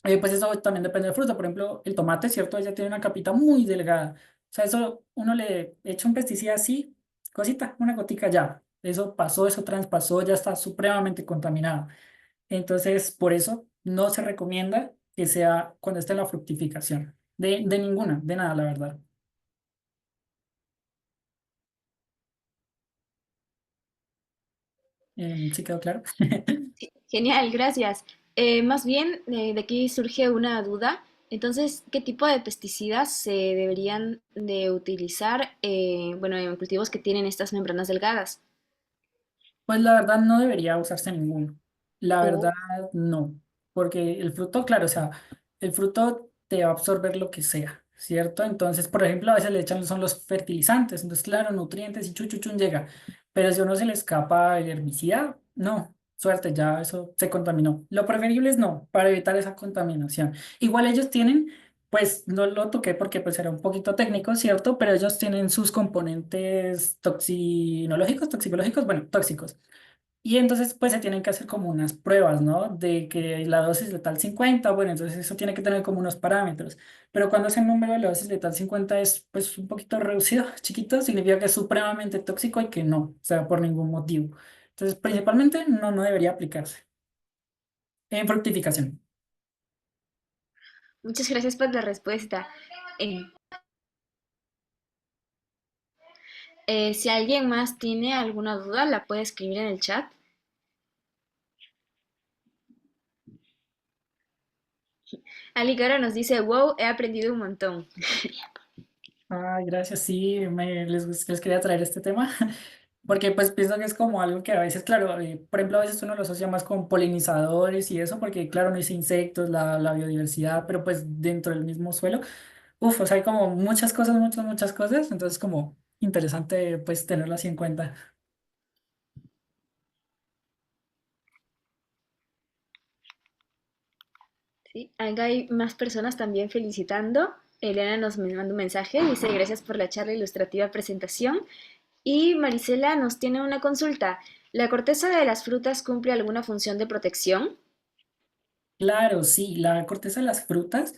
pues eso también depende del fruto. Por ejemplo, el tomate, ¿cierto? Ella tiene una capita muy delgada. O sea, eso uno le echa un pesticida así, cosita, una gotica ya. Eso pasó, eso traspasó, ya está supremamente contaminado. Entonces, por eso no se recomienda que sea cuando esté en la fructificación. De ninguna, de nada, la verdad. ¿Sí quedó claro? Sí, genial, gracias. Más bien, de aquí surge una duda. Entonces, ¿qué tipo de pesticidas se deberían de utilizar, bueno, en cultivos que tienen estas membranas delgadas? Pues la verdad no debería usarse ninguno. La verdad O no. Porque el fruto, claro, o sea, el fruto te va a absorber lo que sea, ¿cierto? Entonces, por ejemplo, a veces le echan son los fertilizantes. Entonces, claro, nutrientes y chuchuchun llega. Pero si a uno se le escapa el herbicida, no. Suerte, ya eso se contaminó. Lo preferible es no, para evitar esa contaminación. Igual ellos tienen, pues no lo toqué porque pues era un poquito técnico, ¿cierto? Pero ellos tienen sus componentes toxinológicos, toxicológicos, bueno, tóxicos. Y entonces pues se tienen que hacer como unas pruebas, ¿no? De que la dosis letal 50, bueno, entonces eso tiene que tener como unos parámetros. Pero cuando ese número de la dosis letal 50 es pues un poquito reducido, chiquito, significa que es supremamente tóxico y que no, o sea, por ningún motivo. Entonces principalmente no debería aplicarse. en fructificación. Muchas gracias por la respuesta. Eh, si alguien más tiene alguna duda, la puede escribir en el chat. Ali Caro nos dice, wow, he aprendido un montón. Ay, gracias, sí, les quería traer este tema, porque pues pienso que es como algo que a veces, claro, por ejemplo, a veces uno lo asocia más con polinizadores y eso, porque claro, no dice insectos, la biodiversidad, pero pues dentro del mismo suelo, uf, o sea, hay como muchas cosas, muchas cosas, entonces como interesante pues tenerlo así en cuenta. Sí, acá hay más personas también felicitando. Elena nos manda un mensaje, dice gracias por la charla ilustrativa presentación. Y Marisela nos tiene una consulta. ¿La corteza de las frutas cumple alguna función de protección? Claro, sí, la corteza de las frutas.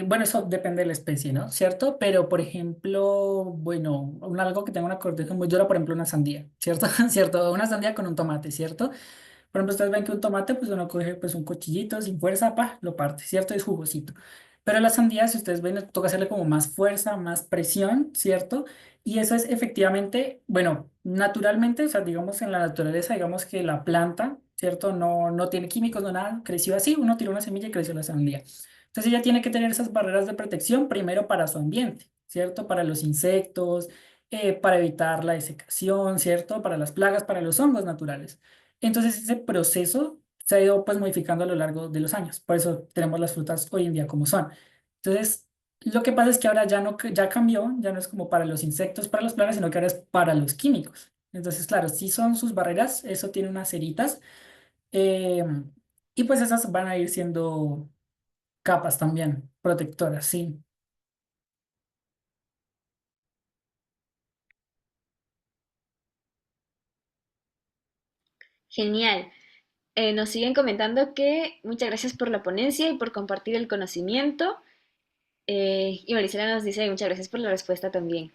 Bueno, eso depende de la especie, ¿no? ¿Cierto? Pero, por ejemplo, bueno, algo que tenga una corteza muy dura, por ejemplo, una sandía, ¿cierto? ¿Cierto? Una sandía con un tomate, ¿cierto? Por ejemplo, ustedes ven que un tomate, pues uno coge pues un cuchillito sin fuerza, pa, lo parte, ¿cierto? Es jugosito. Pero la sandía, si ustedes ven, toca hacerle como más fuerza, más presión, ¿cierto? Y eso es efectivamente, bueno, naturalmente, o sea, digamos en la naturaleza, digamos que la planta, ¿cierto? No tiene químicos, no nada, creció así, uno tiró una semilla y creció la sandía. Entonces ella tiene que tener esas barreras de protección primero para su ambiente, ¿cierto? Para los insectos, para evitar la desecación, ¿cierto? Para las plagas, para los hongos naturales. Entonces ese proceso se ha ido pues modificando a lo largo de los años. Por eso tenemos las frutas hoy en día como son. Entonces, lo que pasa es que ahora ya no, ya cambió, ya no es como para los insectos, para las plagas, sino que ahora es para los químicos. Entonces, claro, sí son sus barreras, eso tiene unas ceritas, eh, y pues esas van a ir siendo capas también protectoras, sí. Genial. Nos siguen comentando que muchas gracias por la ponencia y por compartir el conocimiento. Y Marisela nos dice muchas gracias por la respuesta también.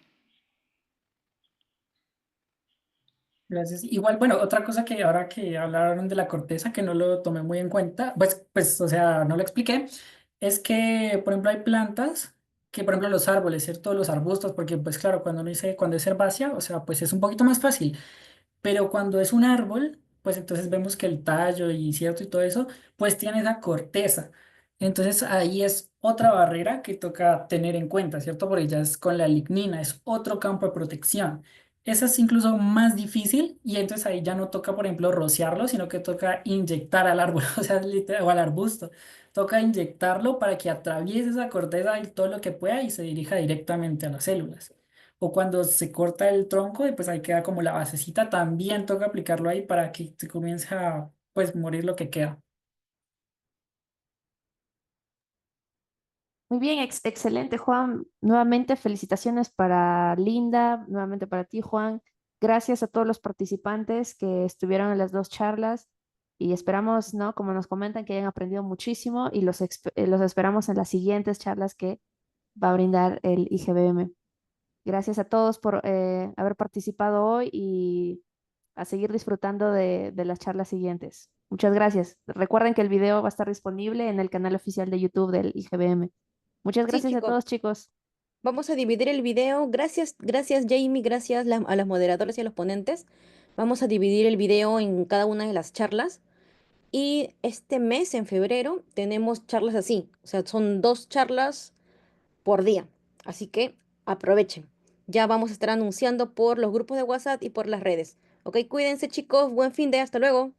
Gracias. Igual, bueno, otra cosa que ahora que hablaron de la corteza, que no lo tomé muy en cuenta, pues, o sea, no lo expliqué, es que, por ejemplo, hay plantas que, por ejemplo, los árboles, ¿cierto? Los arbustos, porque, pues, claro, cuando uno dice, cuando es herbácea, o sea, pues es un poquito más fácil. Pero cuando es un árbol, pues entonces vemos que el tallo y cierto y todo eso, pues tiene esa corteza. Entonces ahí es otra barrera que toca tener en cuenta, ¿cierto? Porque ya es con la lignina, es otro campo de protección. Esa es incluso más difícil y entonces ahí ya no toca, por ejemplo, rociarlo, sino que toca inyectar al árbol, o sea, o al arbusto. Toca inyectarlo para que atraviese esa corteza y todo lo que pueda y se dirija directamente a las células. O cuando se corta el tronco y pues ahí queda como la basecita, también toca aplicarlo ahí para que se comience a pues morir lo que queda. Muy bien, excelente, Juan. Nuevamente, felicitaciones para Linda, nuevamente para ti, Juan. Gracias a todos los participantes que estuvieron en las dos charlas y esperamos, ¿no? Como nos comentan, que hayan aprendido muchísimo y los esperamos en las siguientes charlas que va a brindar el IGBM. Gracias a todos por haber participado hoy y a seguir disfrutando de las charlas siguientes. Muchas gracias. Recuerden que el video va a estar disponible en el canal oficial de YouTube del IGBM. Muchas Sí, gracias a chicos, todos, chicos. vamos a dividir el video. Gracias, gracias Jamie, gracias a las moderadoras y a los ponentes. Vamos a dividir el video en cada una de las charlas. Y este mes, en febrero, tenemos charlas así. O sea, son 2 charlas por día. Así que aprovechen. Ya vamos a estar anunciando por los grupos de WhatsApp y por las redes. Ok, cuídense chicos, buen fin de, hasta luego.